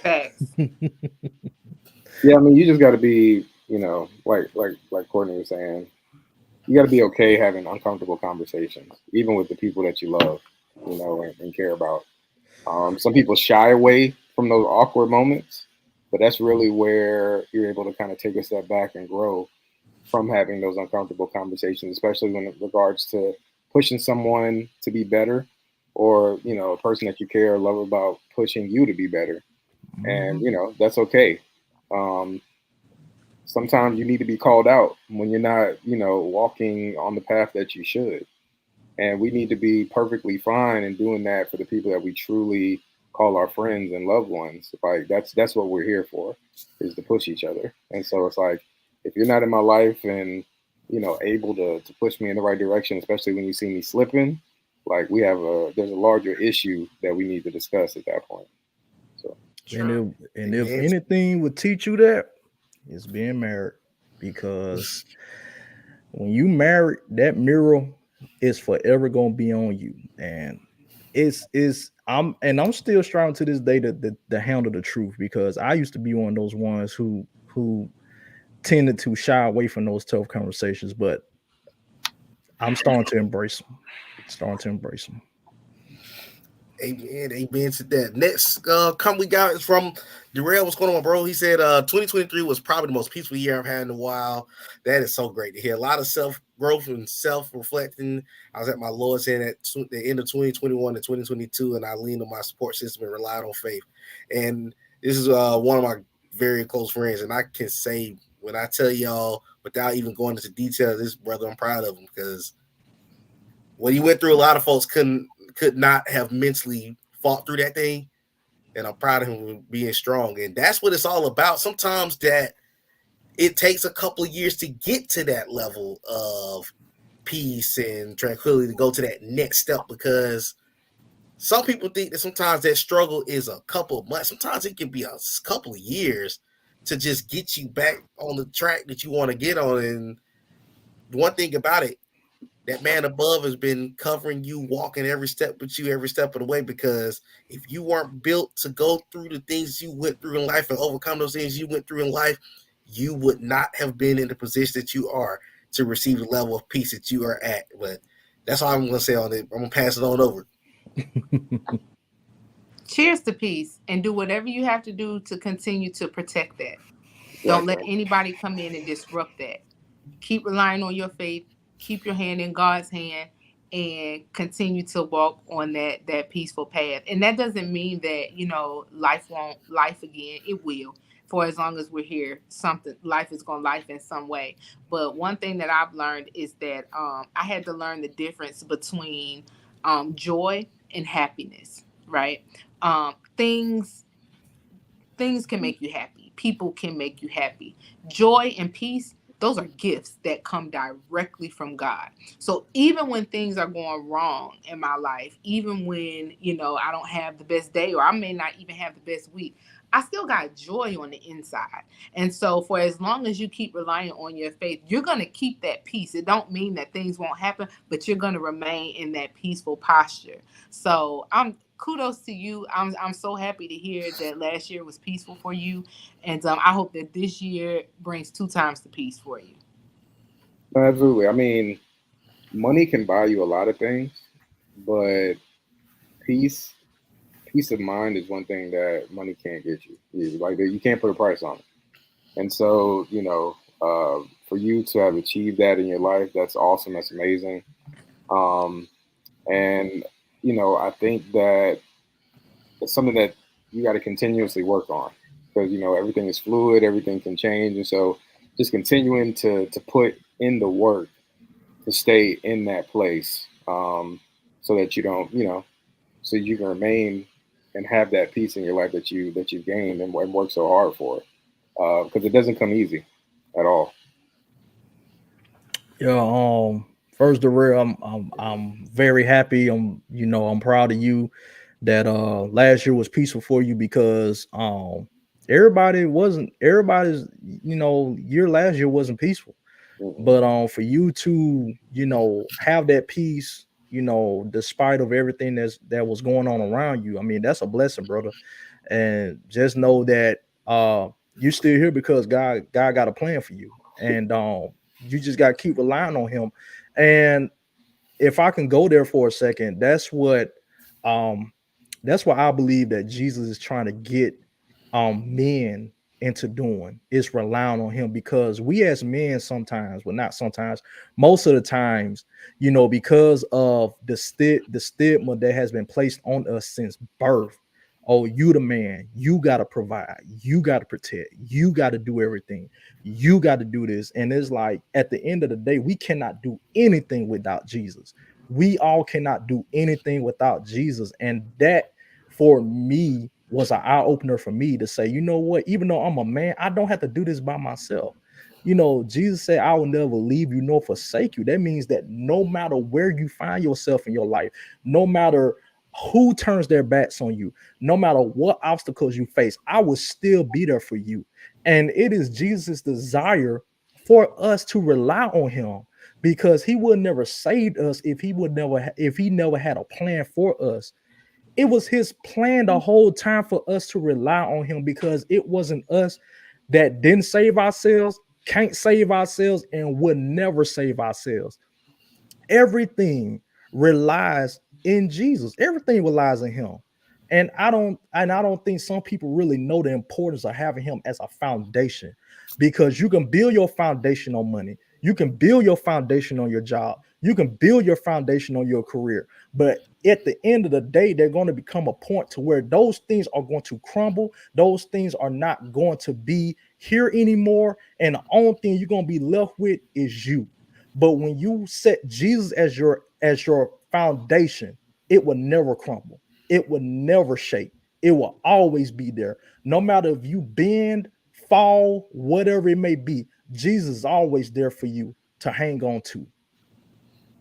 Facts. Yeah, I mean, you just got to be, you know, like Courtney was saying, you got to be okay having uncomfortable conversations, even with the people that you love, you know, and care about. Some people shy away from those awkward moments, but that's really where you're able to kind of take a step back and grow from having those uncomfortable conversations, especially when it regards to pushing someone to be better, or you know, a person that you care or love about pushing you to be better. And Mhm. you know, that's okay. Um, Sometimes you need to be called out when you're not, you know, walking on the path that you should. And we need to be perfectly fine in doing that for the people that we truly call our friends and loved ones. Like that's what we're here for, is to push each other. And so it's like, if you're not in my life and you know able to push me in the right direction, especially when you see me slipping, like there's a larger issue that we need to discuss at that point. So And True. if amen. anything would teach you that, it's being married. Because when you married, that mirror is forever gonna be on you. And I'm still striving to this day to handle the truth, because I used to be one of those ones who tended to shy away from those tough conversations, but I'm starting to embrace them. Starting to embrace them. Amen. Amen to that. Next comment we got is from Darrell. What's going on, bro? He said 2023 was probably the most peaceful year I've had in a while. That is so great to hear. A lot of self-growth and self-reflecting. I was at my lowest end at the end of 2021 and 2022, and I leaned on my support system and relied on faith. And this is one of my very close friends, and I can say, when I tell y'all, without even going into detail, this brother, I'm proud of him, because what he went through, a lot of folks could not have mentally fought through that thing. And I'm proud of him for being strong. And that's what it's all about. Sometimes that it takes a couple of years to get to that level of peace and tranquility, to go to that next step, because some people think that sometimes that struggle is a couple of months. Sometimes it can be a couple of years to just get you back on the track that you want to get on. And one thing about it, that man above has been covering you, walking every step with you, every step of the way. Because if you weren't built to go through the things you went through in life and overcome those things you went through in life, you would not have been in the position that you are to receive the level of peace that you are at. But that's all I'm going to say on it. I'm going to pass it on over. Cheers to peace, and do whatever you have to do to continue to protect that. Don't let exactly. anybody come in and disrupt that. Keep relying on your faith. Keep your hand in God's hand, and continue to walk on that peaceful path. And that doesn't mean that life won't life again. It will. For as long as we're here, something life is going to life in some way. But one thing that I've learned is that I had to learn the difference between joy and happiness. Right? Things can make you happy. People can make you happy. Joy and peace, those are gifts that come directly from God. So even when things are going wrong in my life, even when, I don't have the best day, or I may not even have the best week, I still got joy on the inside. And so for as long as you keep relying on your faith, you're going to keep that peace. It don't mean that things won't happen, but you're going to remain in that peaceful posture. So kudos to you. I'm so happy to hear that last year was peaceful for you, and I hope that this year brings 2 times the peace for you. No, absolutely. I mean, money can buy you a lot of things, but peace peace of mind is one thing that money can't get you. Like you can't put a price on it. And so, you know, for you to have achieved that in your life, that's awesome. That's amazing. Um, and you know, I think that it's something that you got to continuously work on, because everything is fluid, everything can change, and so just continuing to put in the work to stay in that place, so that you don't, so you can remain and have that peace in your life that you've gained and worked so hard for, because it doesn't come easy at all. Yeah. First, Darrell, I'm very happy. I'm proud of you that last year was peaceful for you because everybody's year last year wasn't peaceful. Mm-mm. But for you to have that peace, despite of everything that was going on around you, I mean, that's a blessing, brother. And just know that you're still here because God got a plan for you. And you just got to keep relying on him. And if I can go there for a second, um that's what I believe that Jesus is trying to get men into doing, is relying on him, because we as men sometimes, well, not sometimes, most of the times, because of the stigma that has been placed on us since birth. Oh, you the man, you got to provide, you got to protect, you got to do everything, you got to do this. And it's like, at the end of the day, we cannot do anything without Jesus. We all cannot do anything without Jesus. And that, for me, was an eye opener for me to say, you know what, even though I'm a man, I don't have to do this by myself. Jesus said, I will never leave you nor forsake you. That means that no matter where you find yourself in your life, no matter who turns their backs on you, no matter what obstacles you face, I will still be there for you. And it is Jesus' desire for us to rely on him, because he would never saved us if he never had a plan for us. It was his plan the whole time for us to rely on him, because it wasn't us that didn't save ourselves, can't save ourselves, and would never save ourselves. Everything relies in Jesus. Everything relies in him. And I don't think some people really know the importance of having him as a foundation, because you can build your foundation on money. You can build your foundation on your job. You can build your foundation on your career. But at the end of the day, they're going to become a point to where those things are going to crumble. Those things are not going to be here anymore. And the only thing you're going to be left with is you. But when you set Jesus as your foundation, it will never crumble. It will never shake. It will always be there. No matter if you bend, fall, whatever it may be, Jesus is always there for you to hang on to,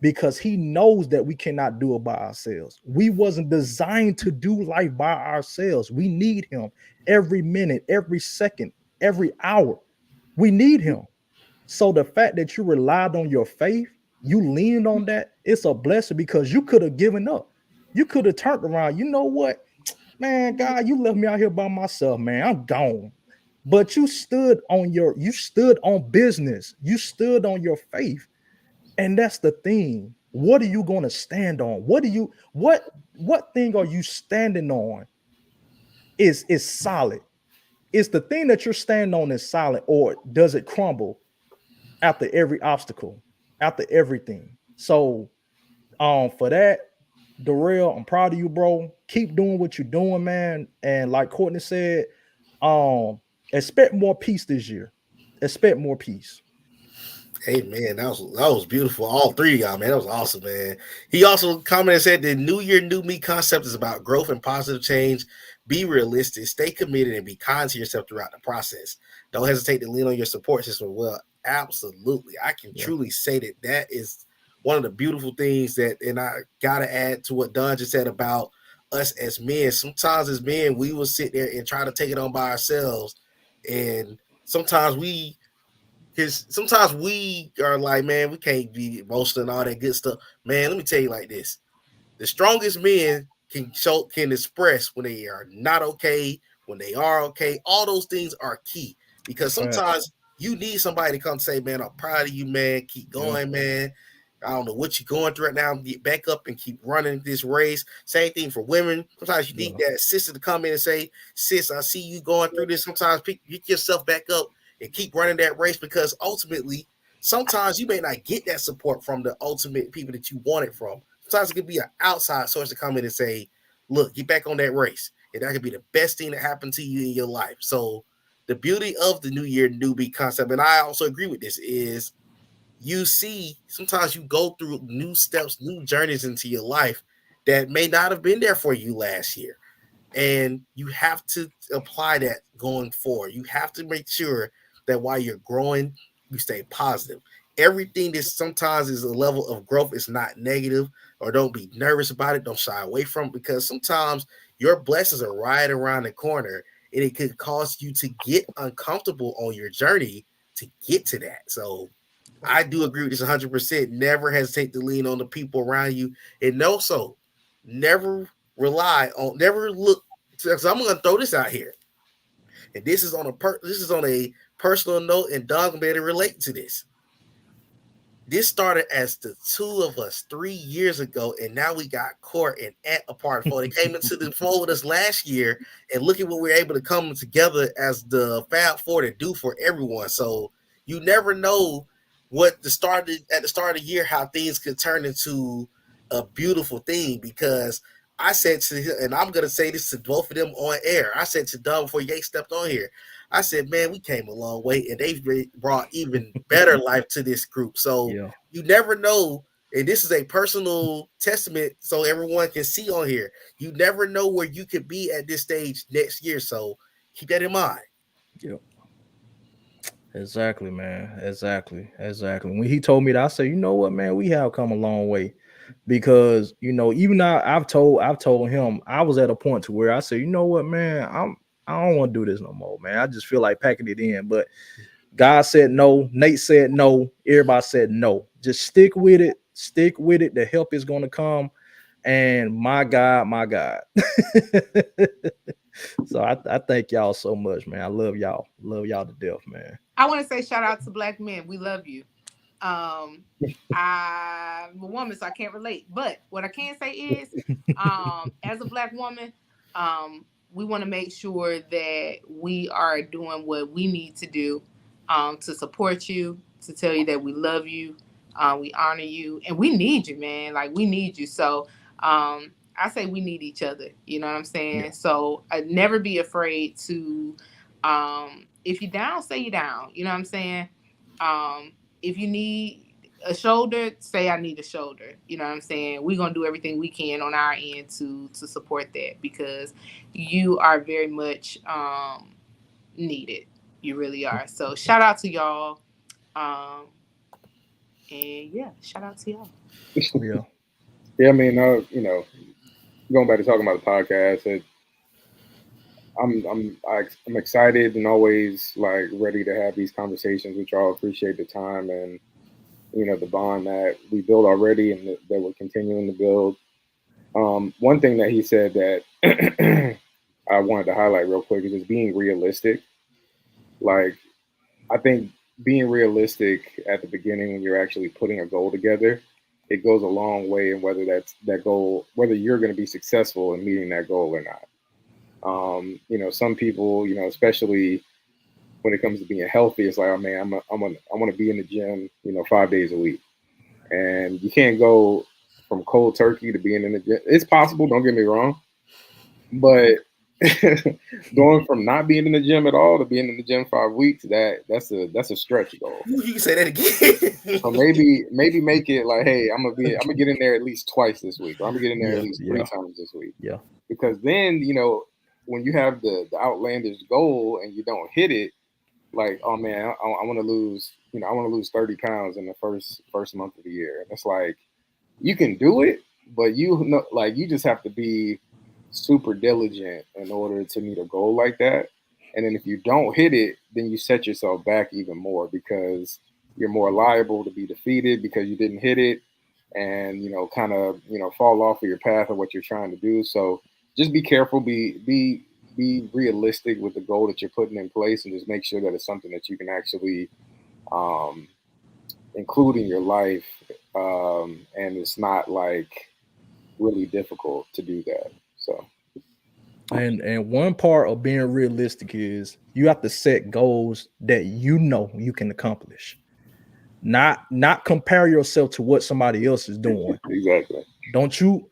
because he knows that we cannot do it by ourselves. We wasn't designed to do life by ourselves. We need him every minute, every second, every hour. We need him. So the fact that you relied on your faith, you leaned on that, it's a blessing, because you could have given up. You could have turned around. You know what, man, God, you left me out here by myself, man. I'm gone. But you stood on business. You stood on your faith. And that's the thing. What are you going to stand on? What thing are you standing on is solid? Is the thing that you're standing on is solid, or does it crumble after every obstacle, after everything? So for that, Darrell, I'm proud of you, bro. Keep doing what you're doing, man. And like Courtney said, expect more peace this year. Expect more peace. Hey man, that was beautiful. All three of y'all, man, that was awesome, man. He also commented and said the New Year, New Me concept is about growth and positive change. Be realistic, stay committed, and be kind to yourself throughout the process. Don't hesitate to lean on your support system. Well, absolutely, I can truly say that is one of the beautiful things that, and I gotta add to what Don just said about us as men. Sometimes as men, we will sit there and try to take it on by ourselves, and sometimes we are like, man, we can't be emotional and all that good stuff. Man, let me tell you like this. The strongest men can express when they are not okay, when they are okay. All those things are key, because sometimes you need somebody to come say, man, I'm proud of you, man. Keep going, man. I don't know what you're going through right now. Get back up and keep running this race. Same thing for women. Sometimes you need that sister to come in and say, sis, I see you going through this. Sometimes pick yourself back up and keep running that race, because ultimately, sometimes you may not get that support from the ultimate people that you want it from. Sometimes it could be an outside source to come in and say, look, get back on that race. And that could be the best thing that happened to you in your life. So the beauty of the New Year newbie concept, and I also agree with this, is you see sometimes you go through new steps, new journeys into your life that may not have been there for you last year. And you have to apply that going forward. You have to make sure that while you're growing, you stay positive. Everything that sometimes is a level of growth is not negative, or don't be nervous about it. Don't shy away from it, because sometimes your blessings are right around the corner and it could cause you to get uncomfortable on your journey to get to that. So I do agree with this 100%. Never hesitate to lean on the people around you, and also never look. Because I'm going to throw this out here, and this is on a personal note, and Don gonna be able to relate to this. This started as the two of us 3 years ago, and now we got Court and Ant apart. They came into the fold with us last year, and look at what we're able to come together as the Fab Four to do for everyone. So you never know at the start of the year how things could turn into a beautiful thing. Because I said to him, and I'm gonna say this to both of them on air, I said to Don before Ye stepped on here, I said, man, we came a long way, and they've brought even better life to this group. So you never know, and this is a personal testament so everyone can see on here. You never know where you could be at this stage next year. So keep that in mind. Yep. Exactly, man. Exactly. When he told me that, I said, you know what, man, we have come a long way. Because, you know, even now I've told him, I was at a point to where I said, you know what, man, I don't want to do this no more, man. I just feel like packing it in. But God said no. Nate said no. Everybody said no. Just stick with it. Stick with it. The help is going to come. And my God. So I thank y'all so much, man. I love y'all. Love y'all to death, man. I want to say shout out to Black men. We love you. I'm a woman, so I can't relate. But what I can say is, as a Black woman, we want to make sure that we are doing what we need to do to support you, to tell you that we love you, we honor you, and we need you, man. Like, we need you. So I say we need each other. You know what I'm saying? Yeah. So I'd never be afraid to, if you're down, say you're down. You know what I'm saying? If you need a shoulder, say I need a shoulder. You know what I'm saying? We're going to do everything we can on our end to support that, because you are very much needed. You really are. So shout out to y'all. And yeah, shout out to y'all. Yeah, I mean, you know, going back to talking about the podcast, I'm excited and always like ready to have these conversations with y'all. Appreciate the time and, you know, the bond that we built already and that we're continuing to build. One thing that he said that I wanted to highlight real quick is just being realistic. Like, I think being realistic at the beginning when you're actually putting a goal together, it goes a long way in whether that's that goal, whether you're going to be successful in meeting that goal or not. You know, some people, you know, especially when it comes to being healthy, it's like, oh man, I want to be in the gym, you know, 5 days a week, and you can't go from cold turkey to being in the gym. It's possible, don't get me wrong, but going from not being in the gym at all to being in the gym 5 weeks, that's a stretch goal. You can say that again. So maybe make it like, hey, I'm gonna get in there at least twice this week, or I'm gonna get in there at least 3 times this week. Yeah. Because then, you know, when you have the outlandish goal and you don't hit it, like, oh man, I want to lose, you know, I want to lose 30 pounds in the first month of the year. And it's like, you can do it, but you know, like, you just have to be super diligent in order to meet a goal like that. And then if you don't hit it, then you set yourself back even more, because you're more liable to be defeated because you didn't hit it and, you know, kind of, you know, fall off of your path of what you're trying to do. So just be careful, be realistic with the goal that you're putting in place, and just make sure that it's something that you can actually include in your life. And it's not like really difficult to do that. So, and one part of being realistic is you have to set goals that you know you can accomplish. Not compare yourself to what somebody else is doing. Exactly. Don't you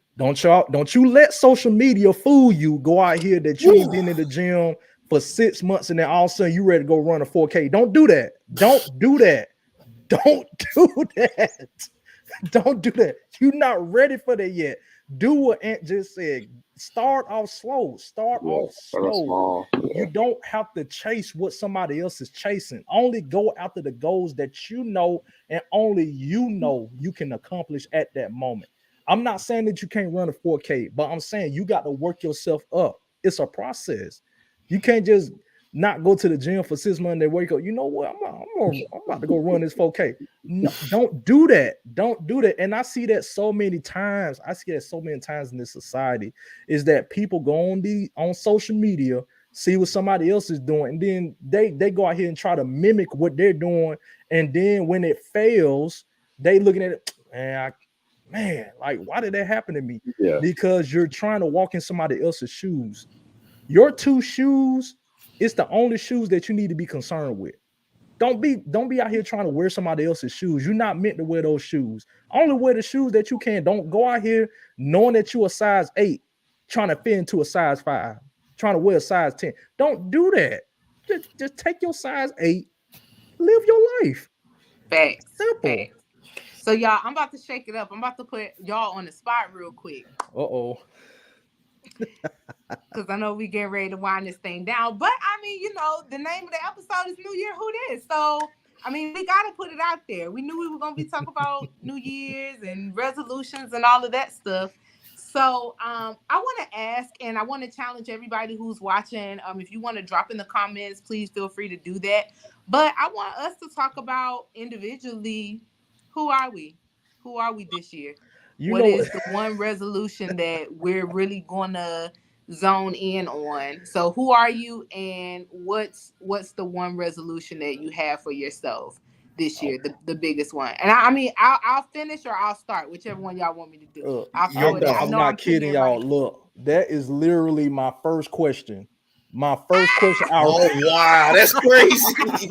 let social media fool you. Go out here that you ain't been in the gym for 6 months and then all of a sudden you ready to go run a 4K. Don't do that. Don't do that. Don't do that. Don't do that. You're not ready for that yet. Do what Ant just said. Start off slow. Start off slow. You don't have to chase what somebody else is chasing. Only go after the goals that you know and only you know you can accomplish at that moment. I'm not saying that you can't run a 4K, but I'm saying you got to work yourself up. It's a process. You can't just not go to the gym for 6 months and wake up. You know what? I'm about to go run this 4K. No, don't do that. Don't do that. And I see that so many times. I see that so many times in this society is that people go on social media, see what somebody else is doing, and then they go out here and try to mimic what they're doing. And then when it fails, they looking at it, man, like, why did that happen to me? Yeah. Because you're trying to walk in somebody else's shoes. Your two shoes, it's the only shoes that you need to be concerned with. Don't be out here trying to wear somebody else's shoes. You're not meant to wear those shoes. Only wear the shoes that you can. Don't go out here knowing that you're a size 8, trying to fit into a size 5, trying to wear a size 10. Don't do that. Just take your size 8, live your life. Facts. Simple. Facts. So y'all, I'm about to shake it up. I'm about to put y'all on the spot real quick. Uh-oh. Because I know we getting ready to wind this thing down. But I mean, you know, the name of the episode is New Year Who Dis. So I mean, we gotta put it out there. We knew we were gonna be talking about New Year's and resolutions and all of that stuff. So I want to ask, and I want to challenge everybody who's watching. If you want to drop in the comments, please feel free to do that. But I want us to talk about individually, who are we? Who are we this year? What is the one resolution that we're really gonna zone in on? So who are you, and what's the one resolution that you have for yourself this year, the biggest one? And I mean, I'll finish or I'll start, whichever one y'all want me to do. I'm not kidding y'all. Look, that is literally my first question. My first question. Oh wow, that's crazy.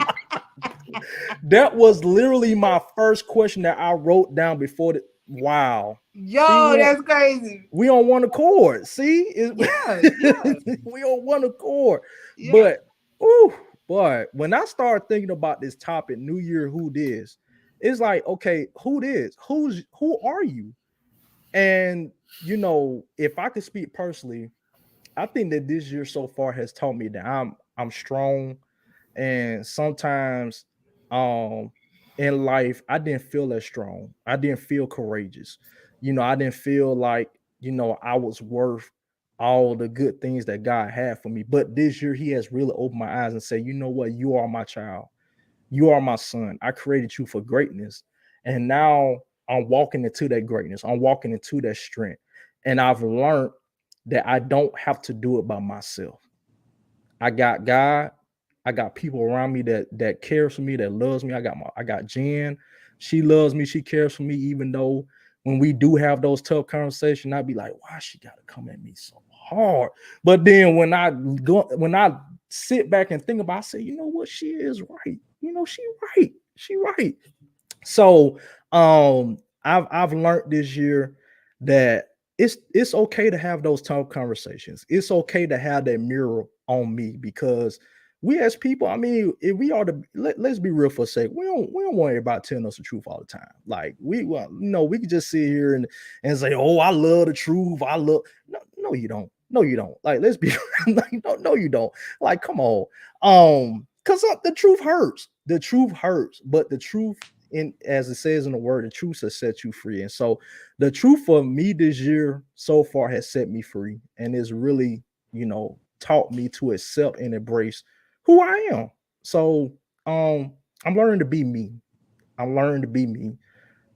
That was literally my first question that I wrote down before the. Wow. Yo, see, that's crazy. We on one accord. See? Yeah. We on one accord. Yeah. But when I start thinking about this topic, New Year Who Dis, it's like, okay, who dis? Who are you? And you know, if I could speak personally, I think that this year so far has taught me that I'm strong, and sometimes in life, I didn't feel as strong. I didn't feel courageous. You know, I didn't feel like, you know, I was worth all the good things that God had for me. But this year, he has really opened my eyes and said, you know what? You are my child. You are my son. I created you for greatness. And now I'm walking into that greatness. I'm walking into that strength. And I've learned that I don't have to do it by myself. I got God. I got people around me that cares for me, that loves me. I got Jen. She loves me. She cares for me, even though when we do have those tough conversations, I'd be like, why she gotta come at me so hard? But then when I sit back and think about it, I say, you know what, she is right. You know, she right. So I've learned this year that it's okay to have those tough conversations. It's okay to have that mirror on me, because we as people, I mean, if we are let's be real for a sec. We don't want everybody telling us the truth all the time. Like we can just sit here and say, oh, I love the truth. No, you don't. No, you don't. Like, let's be like, no, you don't. Like, come on. Because the truth hurts. The truth hurts, but the truth, as it says in the word, the truth has set you free. And so the truth for me this year so far has set me free, and is really, you know, taught me to accept and embrace who I am. So I'm learning to be me. I'm learning to be me.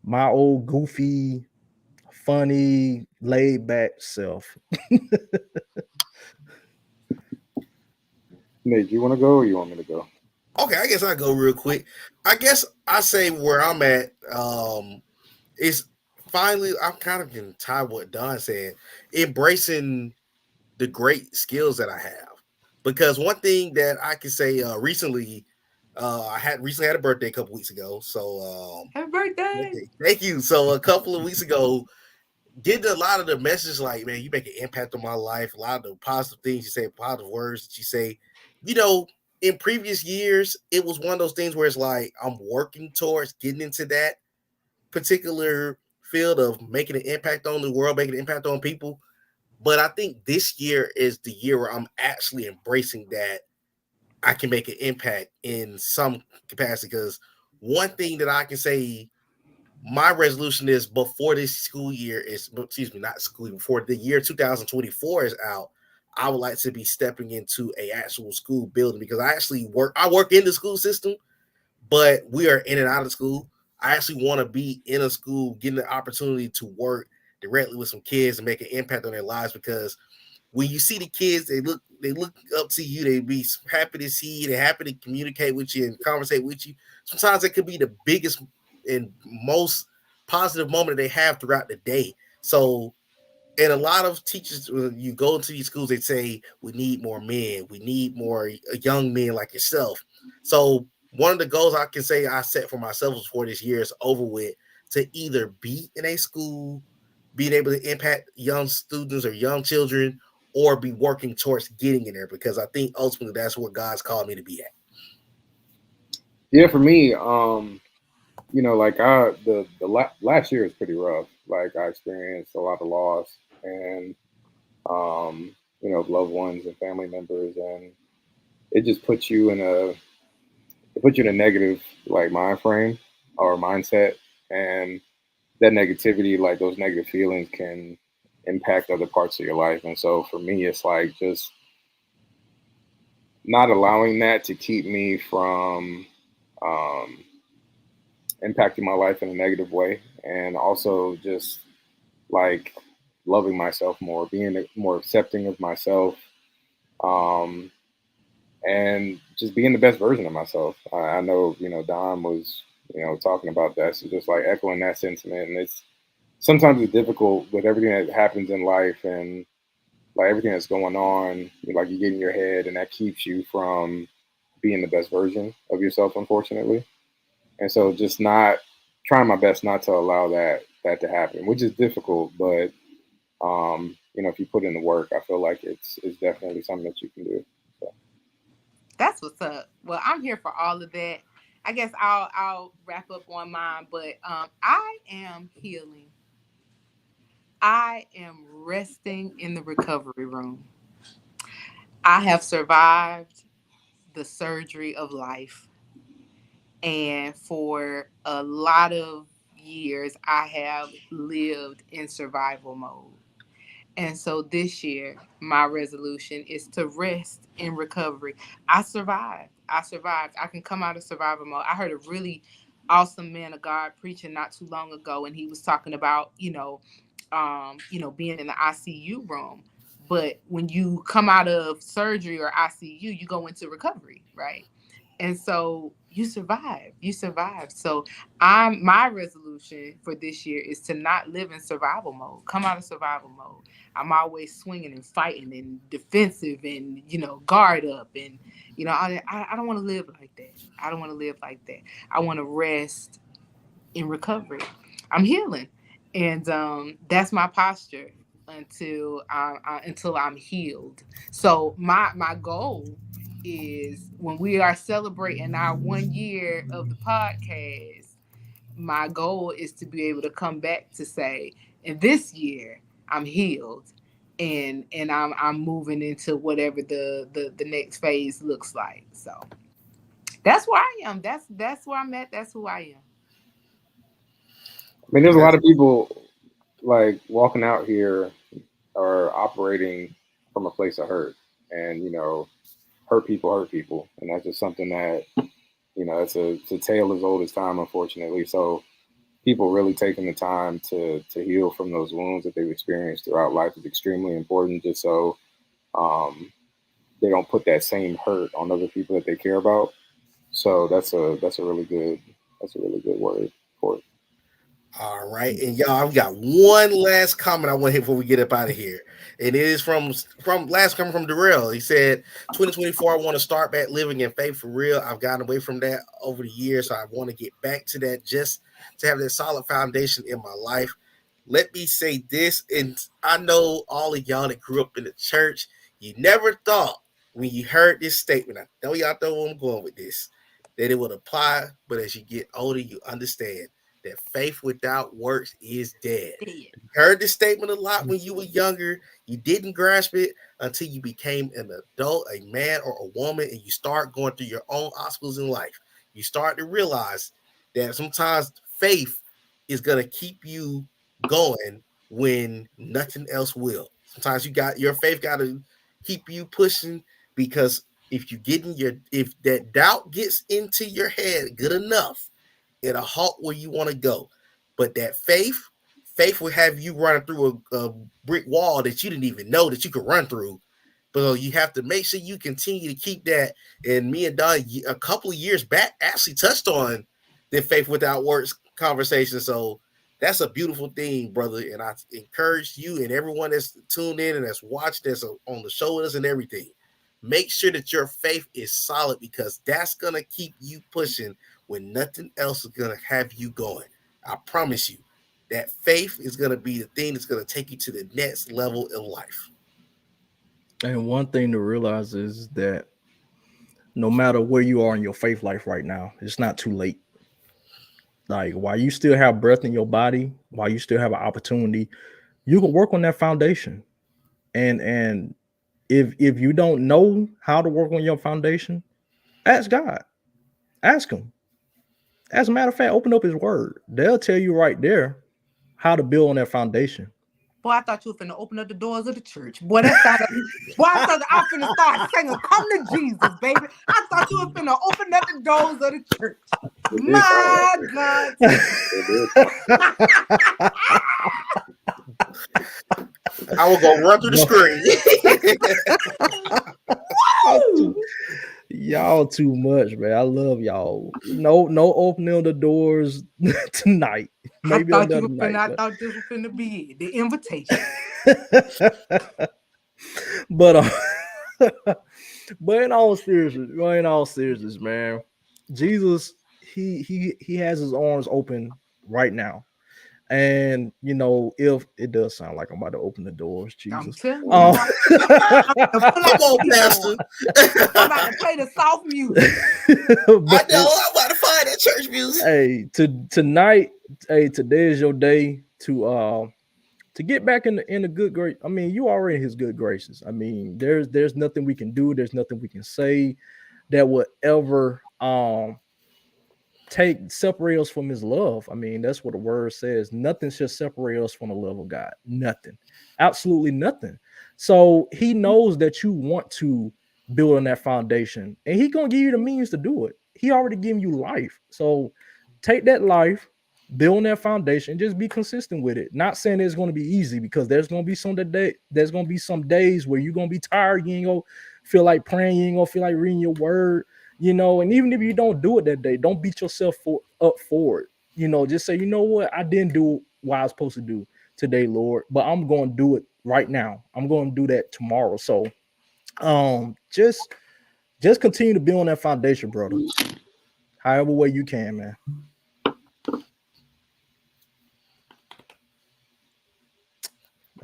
My old goofy, funny, laid back self. Nate, do you want to go or you want me to go? Okay, I guess I'll go real quick. I guess I say where I'm at is finally, I'm kind of getting tired of what Don said, embracing the great skills that I have. Because one thing that I can say recently, I had a birthday a couple weeks ago. So happy birthday! Thank you. So a couple of weeks ago, getting a lot of the messages like, man, you make an impact on my life. A lot of the positive things you say, positive words that you say, you know, in previous years, it was one of those things where it's like I'm working towards getting into that particular field of making an impact on the world, making an impact on people. But I think this year is the year where I'm actually embracing that I can make an impact in some capacity. Because one thing that I can say, my resolution is before this school year is, excuse me, not school, before the year 2024 is out, I would like to be stepping into a actual school building because I work in the school system, but we are in and out of school. I actually want to be in a school, getting the opportunity to work directly with some kids and make an impact on their lives. Because when you see the kids, they look up to you. They be happy to see you. They're happy to communicate with you and conversate with you. Sometimes it could be the biggest and most positive moment they have throughout the day. So, and a lot of teachers, when you go into these schools, they say we need more men, we need more young men like yourself. So one of the goals I can say I set for myself before this year is over with, to either be in a school, being able to impact young students or young children, or be working towards getting in there, because I think ultimately that's where God's called me to be at. Yeah, for me, like last year was pretty rough. Like I experienced a lot of loss and loved ones and family members, and it just puts you in a negative like mind frame or mindset, and that negativity, like those negative feelings, can impact other parts of your life. And so for me, it's like just not allowing that to keep me from um, impacting my life in a negative way, and also just like loving myself more, being more accepting of myself, um, and just being the best version of myself. I know, Don was, talking about that. So just like echoing that sentiment. And it's sometimes it's difficult with everything that happens in life and like everything that's going on, like you get in your head and that keeps you from being the best version of yourself, unfortunately. And so just not trying my best not to allow that to happen, which is difficult, but if you put in the work, I feel like it's definitely something that you can do. So. That's what's up. Well, I'm here for all of that. I guess I'll wrap up on mine, but I am healing. I am resting in the recovery room. I have survived the surgery of life. And for a lot of years, I have lived in survival mode. And so this year, my resolution is to rest in recovery. I survived. I survived. I can come out of survival mode. I heard a really awesome man of God preaching not too long ago, and he was talking about, being in the ICU room. But when you come out of surgery or ICU, you go into recovery, right? And so you survive. You survive. So my resolution for this year is to not live in survival mode. Come out of survival mode. I'm always swinging and fighting and defensive and guard up, and I don't want to live like that. I don't want to live like that. I want to rest in recovery. I'm healing, and that's my posture until I'm healed. So my goal is, when we are celebrating our 1 year of the podcast, my goal is to be able to come back to say, in this year I'm healed, and I'm moving into whatever the next phase looks like. So that's where I am. That's where I'm at. That's who I am. I mean, there's a lot of people like walking out here are operating from a place of hurt, and hurt people, and that's just something that it's a tale as old as time, unfortunately. So people really taking the time to heal from those wounds that they've experienced throughout life is extremely important, just so they don't put that same hurt on other people that they care about. So that's a really good word for it. All right, and y'all, I've got one last comment I want to hit before we get up out of here. And it is from last comment from Darrell. He said, 2024, I want to start back living in faith for real. I've gotten away from that over the years, so I want to get back to that, just to have that solid foundation in my life. Let me say this, and I know all of y'all that grew up in the church, you never thought when you heard this statement, I know y'all know where I'm going with this, that it would apply, but as you get older, you understand that faith without works is dead. Dead. You heard this statement a lot when you were younger. You didn't grasp it until you became an adult, a man or a woman, and you start going through your own obstacles in life. You start to realize that sometimes faith is going to keep you going when nothing else will. Sometimes your faith got to keep you pushing, because if that doubt gets into your head good enough, it'll halt where you want to go. But that faith will have you running through a brick wall that you didn't even know that you could run through. But you have to make sure you continue to keep that. And me and Don, a couple of years back, actually touched on the faith without works conversation. So that's a beautiful thing, brother. And I encourage you and everyone that's tuned in and that's watched, that's on the show with us and everything. Make sure that your faith is solid, because that's going to keep you pushing when nothing else is going to have you going. I promise you that faith is going to be the thing that's going to take you to the next level in life. And one thing to realize is that no matter where you are in your faith life right now, it's not too late. Like, while you still have breath in your body, while you still have an opportunity, you can work on that foundation. And if you don't know how to work on your foundation, ask God. Ask him. As a matter of fact, open up his word. They'll tell you right there how to build on that foundation. Boy, I thought you were finna open up the doors of the church. Boy, I thought I finna start singing, "Come to Jesus, baby." I thought you were finna open up the doors of the church. My God. I will go run through the screen. Y'all too much, man. I love y'all. No opening the doors tonight. Maybe I another thought night. I thought this was finna be the invitation. But in all seriousness, man, Jesus, he has his arms open right now. And if it does sound like I'm about to open the doors, Jesus. I'm telling Come on, Pastor. I'm about to play the soft music. I know I'm about to find that church music. Hey, tonight, today is your day to get back in the good grace. I mean, you already in his good graces. I mean, there's nothing we can do, there's nothing we can say that would ever separate us from his love. I mean, that's what the word says. Nothing should separate us from the love of God. Nothing. Absolutely nothing. So he knows that you want to build on that foundation, and he's gonna give you the means to do it. He already given you life. So take that life, build on that foundation, just be consistent with it. Not saying it's going to be easy, because there's going to be some days where you're going to be tired. You ain't going to feel like praying. You ain't going to feel like reading your word. And even if you don't do it that day, don't beat yourself up for it. Just say, you know what? I didn't do what I was supposed to do today, Lord, but I'm going to do it right now. I'm going to do that tomorrow. So just continue to build on that foundation, brother. However way you can, man.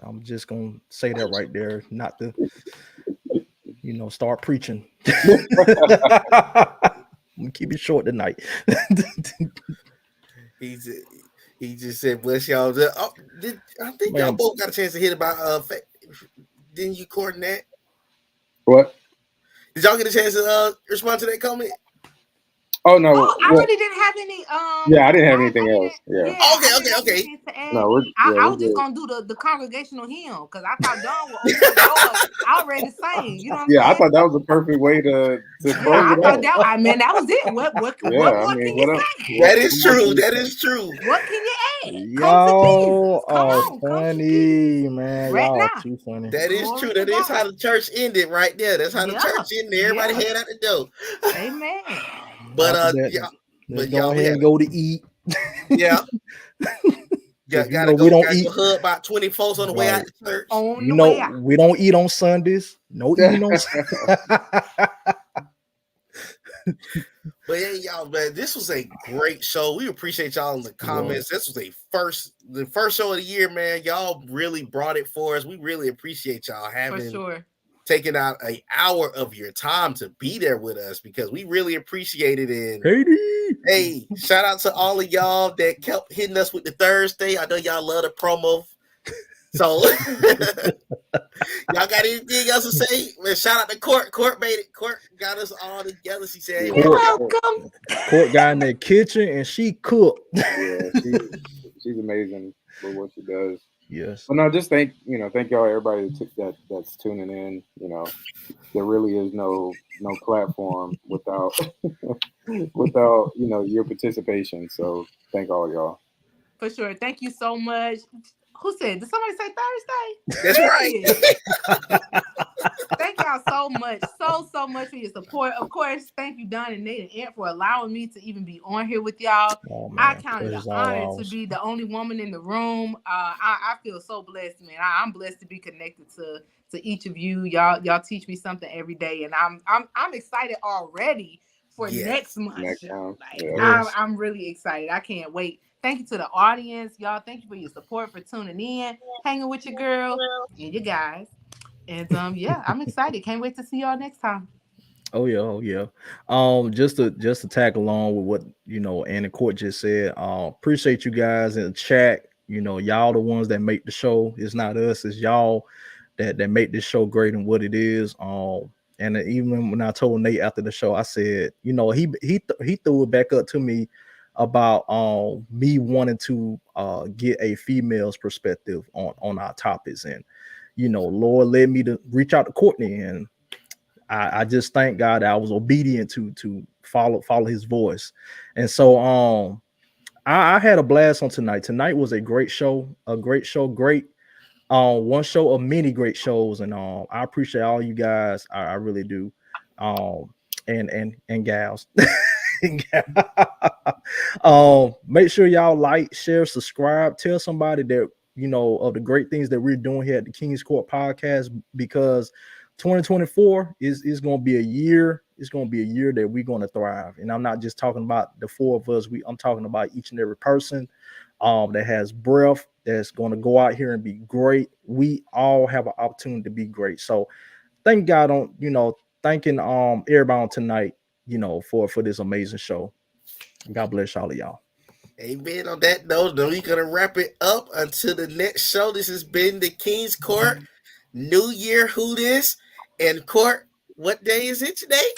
I'm just going to say that right there, not to, start preaching. I'm gonna keep it short tonight. He just said, "Bless y'all." I think y'all both got a chance to hit about. Didn't you coordinate? What? Did y'all get a chance to respond to that comment? Oh no! I really didn't have any. Yeah, I didn't have anything else. Yeah. Okay. No, I was just gonna do the congregational hymn, because I thought Don would open the door. I already sang. You know what I'm saying? I thought that was the perfect way to close it out. That was it. What more can you say? That is true. That is true. What can you add? Y'all are funny, man. Y'all are too funny. That is true. That is how the church ended right there. That's how the church ended. Everybody head out the door. Amen. But go ahead and go to eat. Yeah. Gotta go hug about 20 folks on the way out to church. We don't eat on Sundays. No eating on Sundays. But yeah, y'all, man, this was a great show. We appreciate y'all in the comments. This was the first show of the year, man. Y'all really brought it for us. We really appreciate y'all having taking out an hour of your time to be there with us because we really appreciate it. And Katie, hey, shout out to all of y'all that kept hitting us with the Thursday. I know y'all love the promo. So y'all got anything else to say? Man, shout out to Court. Court made it. Court got us all together. She said, You're welcome. Court got in that kitchen and she cooked. Yeah, she's amazing for what she does. Yes. Well, no, just thank y'all, everybody that's tuning in. You know, there really is no platform without your participation. So thank all y'all. For sure. Thank you so much. Who said? Did somebody say Thursday? that's right. Thank y'all so much. So much for your support. Of course, thank you, Don and Nate and Ant, for allowing me to even be on here with y'all. Oh, man. I count it an Pleasure's all honor ours. to be the only woman in the room. I feel so blessed, man. I'm blessed to be connected to each of you. Y'all teach me something every day, and I'm excited already for Yes. next month. Next time. Like, Yeah. I'm really excited. I can't wait. Thank you to the audience, y'all. Thank you for your support, for tuning in, hanging with your girl and your guys. And yeah, I'm excited. Can't wait to see y'all next time. Oh yeah. Just to tag along with what Anna Court just said. Appreciate you guys in the chat. Y'all the ones that make the show. It's not us, it's y'all that make this show great and what it is. And even when I told Nate after the show, I said, he threw it back up to me about me wanting to get a female's perspective on our topics. And Lord led me to reach out to Courtney, and I just thank God that I was obedient to follow his voice. And so I had a blast on tonight. Tonight was a great show, great one show of many great shows. And I appreciate all you guys. I really do. And gals. Make sure y'all like, share, subscribe, tell somebody that of the great things that we're doing here at the King's Court Podcast, because 2024 is going to be a year. It's going to be a year that we're going to thrive. And I'm not just talking about the four of us. I'm talking about each and every person that has breath, that's going to go out here and be great. We all have an opportunity to be great. So thank God thanking everybody on tonight, for this amazing show. God bless all of y'all. Amen. On that note, we're going to wrap it up until the next show. This has been the King's Court New Year Who This. And Court, what day is it today?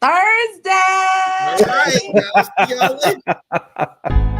Thursday. All right. I'll see y'all later.